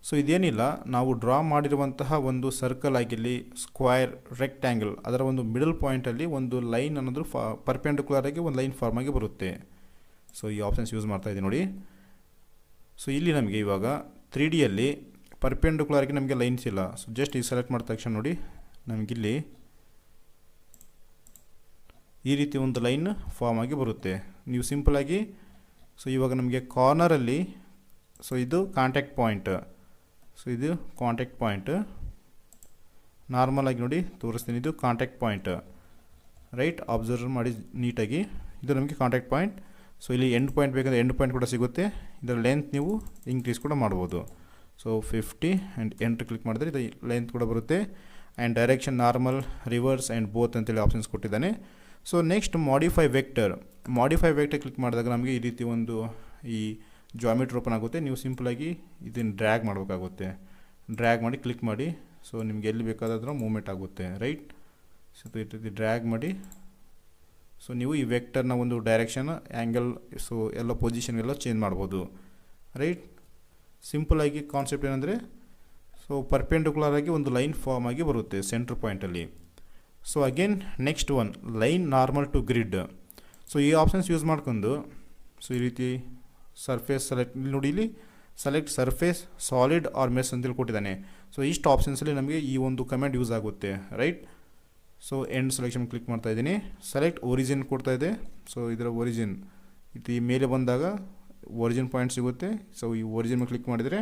So ಇದೇನಿಲ್ಲ, ನಾವು ಡ್ರಾ ಮಾಡಿರುವಂತಹ ಒಂದು ಸರ್ಕಲ್ ಆಗಿರಲಿ, ಸ್ಕ್ವೈರ್, ರೆಕ್ಟ್ಯಾಂಗಲ್, ಅದರ ಒಂದು ಮಿಡಲ್ ಪಾಯಿಂಟಲ್ಲಿ ಒಂದು ಲೈನ್ ಅನ್ನೋದು ಪರ್ಪೆಂಡಿಕ್ಯುಲರ್ ಆಗಿ ಒಂದು ಲೈನ್ ಫಾರ್ಮ್ ಆಗಿ ಬರುತ್ತೆ. ಸೊ ಈ ಆಪ್ಷನ್ಸ್ ಯೂಸ್ ಮಾಡ್ತಾಯಿದ್ದೀನಿ ನೋಡಿ. ಸೊ ಇಲ್ಲಿ ನಮಗೆ ಇವಾಗ 3Dಯಲ್ಲಿ ಪರ್ಪೆಂಡಿಕ್ಯುಲರ್ ಆಗಿ ನಮಗೆ ಲೈನ್ಸ್ ಇಲ್ಲ. ಸೊ ಜಸ್ಟ್ ಈ ಸೆಲೆಕ್ಟ್ ಮಾಡಿದ ತಕ್ಷಣ ನೋಡಿ ನಮಗಿಲ್ಲಿ ಈ ರೀತಿ ಒಂದು ಲೈನ್ ಫಾರ್ಮ್ ಆಗಿ ಬರುತ್ತೆ. ನೀವು ಸಿಂಪಲಾಗಿ ಸೊ ಇವಾಗ ನಮಗೆ ಕಾರ್ನರಲ್ಲಿ ಸೊ ಇದು ಕಾಂಟ್ಯಾಕ್ಟ್ ಪಾಯಿಂಟ್. ಸೊ ಇದು ಕಾಂಟ್ಯಾಕ್ಟ್ ಪಾಯಿಂಟ್. ನಾರ್ಮಲಾಗಿ ನೋಡಿ ತೋರಿಸ್ತೀನಿ, ಇದು ಕಾಂಟ್ಯಾಕ್ಟ್ ಪಾಯಿಂಟ್. ರೈಟ್, ಅಬ್ಸರ್ವ್ ಮಾಡಿ ನೀಟಾಗಿ. ಇದು ನಮಗೆ ಕಾಂಟ್ಯಾಕ್ಟ್ ಪಾಯಿಂಟ್. ಸೊ ಇಲ್ಲಿ ಎಂಡ್ ಪಾಯಿಂಟ್ ಬೇಕಂದರೆ ಎಂಡ್ ಪಾಯಿಂಟ್ ಕೂಡ ಸಿಗುತ್ತೆ. ಇದರ ಲೆಂತ್ ನೀವು ಇನ್ಕ್ರೀಸ್ ಕೂಡ ಮಾಡ್ಬೋದು. ಸೊ 50 ಆ್ಯಂಡ್ ಎಂಟ್ರ್ ಕ್ಲಿಕ್ ಮಾಡಿದ್ರೆ ಇದು ಲೆಂತ್ ಕೂಡ ಬರುತ್ತೆ. And direction normal, reverse and both ಅಂತೇಳಿ ಆಪ್ಷನ್ಸ್ ಕೊಟ್ಟಿದ್ದಾನೆ. So next modify vector click ಮಾಡಿದಾಗ ನಮಗೆ ಈ ರೀತಿ ಒಂದು ಈ ಜಾಮಿಟ್ರಿ ಓಪನ್ ಆಗುತ್ತೆ. ನೀವು ಸಿಂಪಲಾಗಿ ಇದನ್ನು ಡ್ರ್ಯಾಗ್ ಮಾಡಬೇಕಾಗುತ್ತೆ. ಡ್ರ್ಯಾಗ್ ಮಾಡಿ ಕ್ಲಿಕ್ ಮಾಡಿ. ಸೊ ನಿಮಗೆ ಎಲ್ಲಿ ಬೇಕಾದರೂ ಮೂವ್ಮೆಂಟ್ ಆಗುತ್ತೆ. ರೈಟ್, ಸೊ ಈ ರೀತಿ ಡ್ರ್ಯಾಗ್ ಮಾಡಿ. ಸೊ ನೀವು ಈ ವೆಕ್ಟರ್ನ ಒಂದು ಡೈರೆಕ್ಷನ್, ಆ್ಯಂಗಲ್, ಸೊ ಎಲ್ಲ ಪೊಸಿಷನ್ ಎಲ್ಲ ಚೇಂಜ್ ಮಾಡ್ಬೋದು. ರೈಟ್, ಸಿಂಪಲಾಗಿ ಕಾನ್ಸೆಪ್ಟ್ ಏನಂದರೆ ಸೊ ಪರ್ಪೆಂಡಿಕ್ಯುಲರ್ ಆಗಿ ಒಂದು ಲೈನ್ ಫಾರ್ಮ್ ಆಗಿ ಬರುತ್ತೆ ಸೆಂಟ್ರ್ ಪಾಯಿಂಟಲ್ಲಿ. So again next one, line normal to grid. So ಈ ಆಪ್ಷನ್ಸ್ ಯೂಸ್ ಮಾಡ್ಕೊಂಡು ಸೊ ಈ ರೀತಿ ಸರ್ಫೇಸ್ ಸೆಲೆಕ್ಟ್ ನೋಡಿ, ಇಲ್ಲಿ select surface, solid or mesh ಅಂತೇಳಿ ಕೊಟ್ಟಿದ್ದಾನೆ. ಸೊ ಇಷ್ಟು ಆಪ್ಷನ್ಸಲ್ಲಿ ನಮಗೆ ಈ ಒಂದು ಕಮೆಂಟ್ ಯೂಸ್ ಆಗುತ್ತೆ. Right, so end selection click ಮಾಡ್ತಾ ಇದ್ದೀನಿ. ಸೆಲೆಕ್ಟ್ ಒರಿಜಿನ್ ಕೊಡ್ತಾ ಇದೆ. ಸೊ ಇದರ ಒರಿಜಿನ್ ಇದು ಮೇಲೆ ಬಂದಾಗ ಒರಿಜಿನ್ ಪಾಯಿಂಟ್ ಸಿಗುತ್ತೆ. ಸೊ ಈ ಒರಿಜಿನ್ ಕ್ಲಿಕ್ ಮಾಡಿದರೆ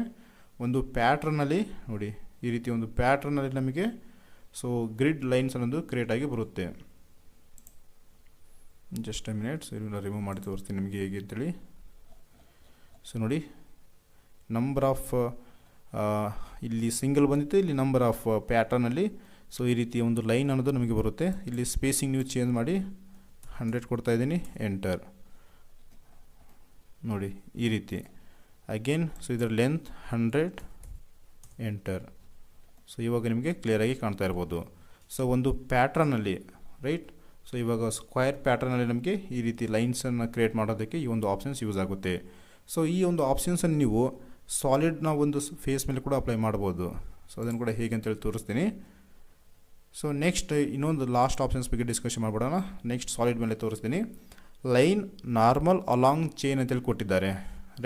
ಒಂದು ಪ್ಯಾಟ್ರನಲ್ಲಿ ನೋಡಿ ಈ ರೀತಿ ಒಂದು ಪ್ಯಾಟ್ರನಲ್ಲಿ ನಮಗೆ ಸೊ ಗ್ರಿಡ್ ಲೈನ್ಸ್ ಅನ್ನೋದು ಕ್ರಿಯೇಟ್ ಆಗಿ ಬರುತ್ತೆ. Just A minute. ಸೊ ಇದನ್ನು ರಿಮೂವ್ ಮಾಡಿ ತೋರಿಸ್ತೀನಿ ನಿಮಗೆ ಹೇಗೆ ಅಂತೇಳಿ. ಸೊ ನೋಡಿ, ನಂಬರ್ ಆಫ್ ಇಲ್ಲಿ ಸಿಂಗಲ್ ಬಂದಿತ್ತು, ಇಲ್ಲಿ ನಂಬರ್ ಆಫ್ ಪ್ಯಾಟರ್ನಲ್ಲಿ ಸೊ ಈ ರೀತಿ ಒಂದು ಲೈನ್ ಅನ್ನೋದು ನಮಗೆ ಬರುತ್ತೆ. ಇಲ್ಲಿ ಸ್ಪೇಸಿಂಗ್ ನೀವು ಚೇಂಜ್ ಮಾಡಿ 100 ಕೊಡ್ತಾಯಿದ್ದೀನಿ. ಎಂಟರ್ ನೋಡಿ ಈ ರೀತಿ. ಅಗೇನ್ ಸೊ ಇದರ ಲೆಂತ್ 100. ಎಂಟರ್. ಸೊ ಇವಾಗ ನಿಮಗೆ ಕ್ಲಿಯರಾಗಿ ಕಾಣ್ತಾ ಇರ್ಬೋದು. ಸೊ ಒಂದು ಪ್ಯಾಟ್ರನಲ್ಲಿ ರೈಟ್. ಸೊ ಇವಾಗ ಸ್ಕ್ವೈರ್ ಪ್ಯಾಟ್ರನಲ್ಲಿ ನಮಗೆ ಈ ರೀತಿ ಲೈನ್ಸನ್ನು ಕ್ರಿಯೇಟ್ ಮಾಡೋದಕ್ಕೆ ಈ ಒಂದು ಆಪ್ಷನ್ಸ್ ಯೂಸ್ ಆಗುತ್ತೆ. ಸೊ ಈ ಒಂದು ಆಪ್ಷನ್ಸನ್ನು ನೀವು ಸಾಲಿಡ್ನ ಒಂದು ಫೇಸ್ ಮೇಲೆ ಕೂಡ ಅಪ್ಲೈ ಮಾಡ್ಬೋದು. ಸೊ ಅದನ್ನು ಕೂಡ ಹೇಗೆ ಅಂತೇಳಿ ತೋರಿಸ್ತೀನಿ. ಸೊ ನೆಕ್ಸ್ಟ್ ಇನ್ನೊಂದು ಲಾಸ್ಟ್ ಆಪ್ಷನ್ಸ್ ಬಗ್ಗೆ ಡಿಸ್ಕಷನ್ ಮಾಡ್ಬಿಡೋಣ. ನೆಕ್ಸ್ಟ್ ಸಾಲಿಡ್ ಮೇಲೆ ತೋರಿಸ್ತೀನಿ. ಲೈನ್ ನಾರ್ಮಲ್ ಅಲಾಂಗ್ ಚೈನ್ ಅಂತೇಳಿ ಕೊಟ್ಟಿದ್ದಾರೆ.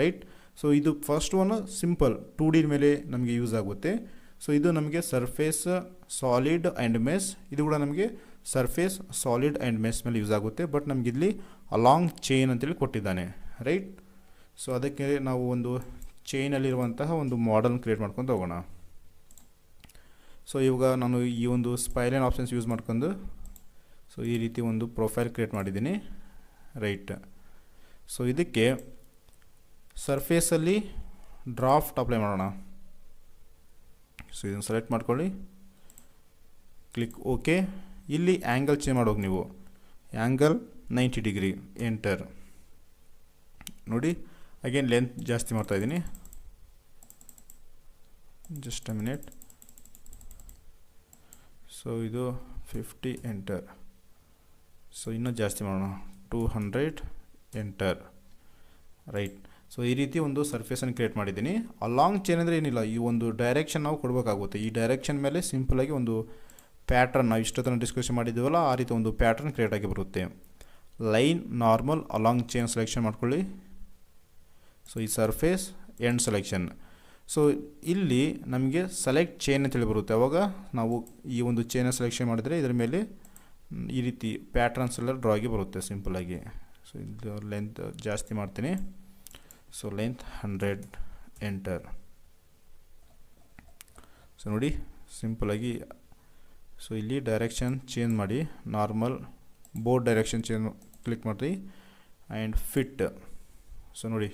ರೈಟ್, ಸೊ ಇದು ಫಸ್ಟ್ ಒನ್ ಸಿಂಪಲ್ 2D ಮೇಲೆ ನಮಗೆ ಯೂಸ್ ಆಗುತ್ತೆ. ಸೊ ಇದು ನಮಗೆ ಸರ್ಫೇಸ್, ಸಾಲಿಡ್ ಆ್ಯಂಡ್ ಮೆಸ್. ಇದು ಕೂಡ ನಮಗೆ ಸರ್ಫೇಸ್, ಸಾಲಿಡ್ ಆ್ಯಂಡ್ ಮೆಸ್ ಮೇಲೆ ಯೂಸ್ ಆಗುತ್ತೆ. ಬಟ್ ನಮಗಿಲ್ಲಿ ಅಲಾಂಗ್ ಚೈನ್ ಅಂತೇಳಿ ಕೊಟ್ಟಿದ್ದಾನೆ. ರೈಟ್, ಸೊ ಅದಕ್ಕೆ ನಾವು ಒಂದು ಚೈನಲ್ಲಿರುವಂತಹ ಒಂದು ಮಾಡೆಲ್ ಕ್ರಿಯೇಟ್ ಮಾಡ್ಕೊಂಡು ಹೋಗೋಣ. ಸೊ ಇವಾಗ ನಾನು ಈ ಒಂದು ಸ್ಪೈಲೈನ್ ಆಪ್ಷನ್ಸ್ ಯೂಸ್ ಮಾಡ್ಕೊಂಡು ಸೊ ಈ ರೀತಿ ಒಂದು ಪ್ರೊಫೈಲ್ ಕ್ರಿಯೇಟ್ ಮಾಡಿದ್ದೀನಿ. ರೈಟ್, ಸೊ ಇದಕ್ಕೆ ಸರ್ಫೇಸಲ್ಲಿ ಡ್ರಾಫ್ಟ್ ಅಪ್ಲೈ ಮಾಡೋಣ. ಸೊ ಇದನ್ನು ಸೆಲೆಕ್ಟ್ ಮಾಡ್ಕೊಳ್ಳಿ, ಕ್ಲಿಕ್ ಓಕೆ. ಇಲ್ಲಿ ಆ್ಯಂಗಲ್ ಚೇಂಜ್ ಮಾಡೋಗಿ ನೀವು, ಆ್ಯಂಗಲ್ 90 ಡಿಗ್ರಿ. ಎಂಟರ್ ನೋಡಿ. ಅಗೇನ್ ಲೆಂತ್ ಜಾಸ್ತಿ ಮಾಡ್ತಾಯಿದ್ದೀನಿ. Just a minute. ಸೊ ಇದು 50. ಎಂಟರ್. ಸೊ ಇನ್ನೂ ಜಾಸ್ತಿ ಮಾಡೋಣ, 200. ಎಂಟರ್. ರೈಟ್, ಸೊ ಈ ರೀತಿ ಒಂದು ಸರ್ಫೇಸನ್ನು ಕ್ರಿಯೇಟ್ ಮಾಡಿದ್ದೀನಿ. ಅಲಾಂಗ್ ಚೈನ್ ಅಂದರೆ ಏನಿಲ್ಲ, ಈ ಒಂದು ಡೈರೆಕ್ಷನ್ ನಾವು ಕೊಡಬೇಕಾಗುತ್ತೆ. ಈ ಡೈರೆಕ್ಷನ್ ಮೇಲೆ ಸಿಂಪಲಾಗಿ ಒಂದು ಪ್ಯಾಟ್ರನ್ ನಾವು ಇಷ್ಟೊತ್ತನ ಡಿಸ್ಕಷನ್ ಮಾಡಿದ್ದೀವಲ್ಲ ಆ ರೀತಿ ಒಂದು ಪ್ಯಾಟ್ರನ್ ಕ್ರಿಯೇಟ್ ಆಗಿ ಬರುತ್ತೆ. Line, normal, along chain selection ಮಾಡ್ಕೊಳ್ಳಿ. ಸೊ ಈ ಸರ್ಫೇಸ್ ಎಂಡ್ ಸೆಲೆಕ್ಷನ್. ಸೊ ಇಲ್ಲಿ ನಮಗೆ ಸೆಲೆಕ್ಟ್ ಚೈನ್ ಅಂತೇಳಿ ಬರುತ್ತೆ. ಅವಾಗ ನಾವು ಈ ಒಂದು ಚೈನ ಸೆಲೆಕ್ಷನ್ ಮಾಡಿದರೆ ಇದರ ಮೇಲೆ ಈ ರೀತಿ ಪ್ಯಾಟ್ರನ್ಸ್ ಎಲ್ಲ ಡ್ರಾ ಆಗಿ ಬರುತ್ತೆ ಸಿಂಪಲಾಗಿ. ಸೊ ಇದು ಲೆಂತ್ ಜಾಸ್ತಿ ಮಾಡ್ತೀನಿ. So length 100, enter. ಸೊ ನೋಡಿ ಸಿಂಪಲಾಗಿ. ಸೊ ಇಲ್ಲಿ ಡೈರೆಕ್ಷನ್ ಚೇಂಜ್ ಮಾಡಿ, normal, board direction change click ಮಾಡಿರಿ ಆ್ಯಂಡ್ ಫಿಟ್. ಸೊ ನೋಡಿ,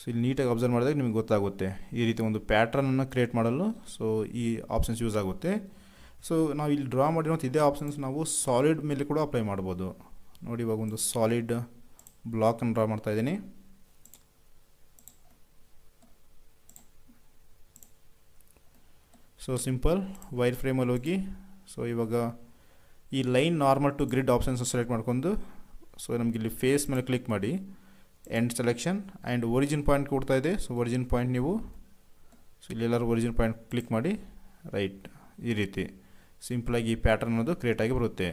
ಸೊ ಇಲ್ಲಿ ನೀಟಾಗಿ ಅಬ್ಸರ್ವ್ ಮಾಡಿದಾಗ ನಿಮಗೆ ಗೊತ್ತಾಗುತ್ತೆ ಈ ರೀತಿ ಒಂದು ಪ್ಯಾಟ್ರನನ್ನು ಕ್ರಿಯೇಟ್ ಮಾಡಲು ಸೊ ಈ ಆಪ್ಷನ್ಸ್ ಯೂಸ್ ಆಗುತ್ತೆ. ಸೊ ನಾವು ಇಲ್ಲಿ ಡ್ರಾ ಮಾಡಿರೋಂಥ ಇದೇ ಆಪ್ಷನ್ಸ್ ನಾವು ಸಾಲಿಡ್ ಮೇಲೆ ಕೂಡ ಅಪ್ಲೈ ಮಾಡ್ಬೋದು. ನೋಡಿ ಇವಾಗ ಒಂದು ಸಾಲಿಡ್ ಬ್ಲಾಕನ್ನು ಡ್ರಾ ಮಾಡ್ತಾ ಇದ್ದೀನಿ. ಸೊ ಸಿಂಪಲ್ ವೈರ್ ಫ್ರೇಮಲ್ಲಿ ಹೋಗಿ, ಸೊ ಇವಾಗ ಈ line, normal to grid options select ಮಾಡ್ಕೊಂಡು, ಸೊ ನಮಗೆ ಇಲ್ಲಿ ಫೇಸ್ ಮೇಲೆ ಕ್ಲಿಕ್ ಮಾಡಿ, end selection and origin point ಕೊಡ್ತಾ ಇದೆ. ಸೊ ಒರಿಜಿನ್ ಪಾಯಿಂಟ್ ನೀವು ಸೊ ಇಲ್ಲೆಲ್ಲರೂ ಒರಿಜಿನ್ ಪಾಯಿಂಟ್ ಕ್ಲಿಕ್ ಮಾಡಿ, ರೈಟ್. ಈ ರೀತಿ ಸಿಂಪಲಾಗಿ ಈ ಪ್ಯಾಟರ್ನ್ ಅನ್ನೋದು ಕ್ರಿಯೇಟ್ ಆಗಿ ಬರುತ್ತೆ.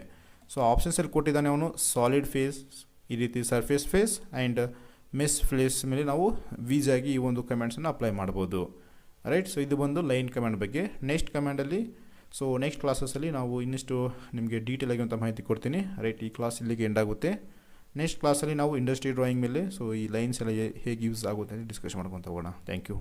ಸೊ ಆಪ್ಷನ್ಸಲ್ಲಿ ಕೊಟ್ಟಿದ್ದಾನೆ ಅವನು ಸಾಲಿಡ್ ಫೇಸ್, ಈ ರೀತಿ surface face and mesh face ಮೇಲೆ ನಾವು ವೀಸಾಗಿ ಈ ಒಂದು ಕಮೆಂಟ್ಸನ್ನು ಅಪ್ಲೈ ಮಾಡ್ಬೋದು, ರೈಟ್. ಸೊ ಇದು ಬಂದು ಲೈನ್ ಕಮೆಂಟ್ ಬಗ್ಗೆ. ನೆಕ್ಸ್ಟ್ ಕಮೆಂಟಲ್ಲಿ ಸೊ ನೆಕ್ಸ್ಟ್ ಕ್ಲಾಸಸ್ಸಲ್ಲಿ ನಾವು ಇನ್ನಷ್ಟು ನಿಮಗೆ ಡೀಟೇಲ್ ಆಗಿರುವಂಥ ಮಾಹಿತಿ ಕೊಡ್ತೀನಿ, ರೈಟ್. ಈ ಕ್ಲಾಸ್ ಇಲ್ಲಿಗೆ ಎಂಡ್ ಆಗುತ್ತೆ. ನೆಕ್ಸ್ಟ್ ಕ್ಲಾಸಲ್ಲಿ ನಾವು ಇಂಡಸ್ಟ್ರಿ ಡ್ರಾಯಿಂಗ್ ಮೇಲೆ ಸೊ ಈ ಲೈನ್ಸ್ ಎಲ್ಲ ಹೇಗೆ ಯೂಸ್ ಆಗುತ್ತೆ ಅಂತ ಡಿಸ್ಕಸ್ ಮಾಡ್ಕೊತ ಹೋಗೋಣ. Thank you.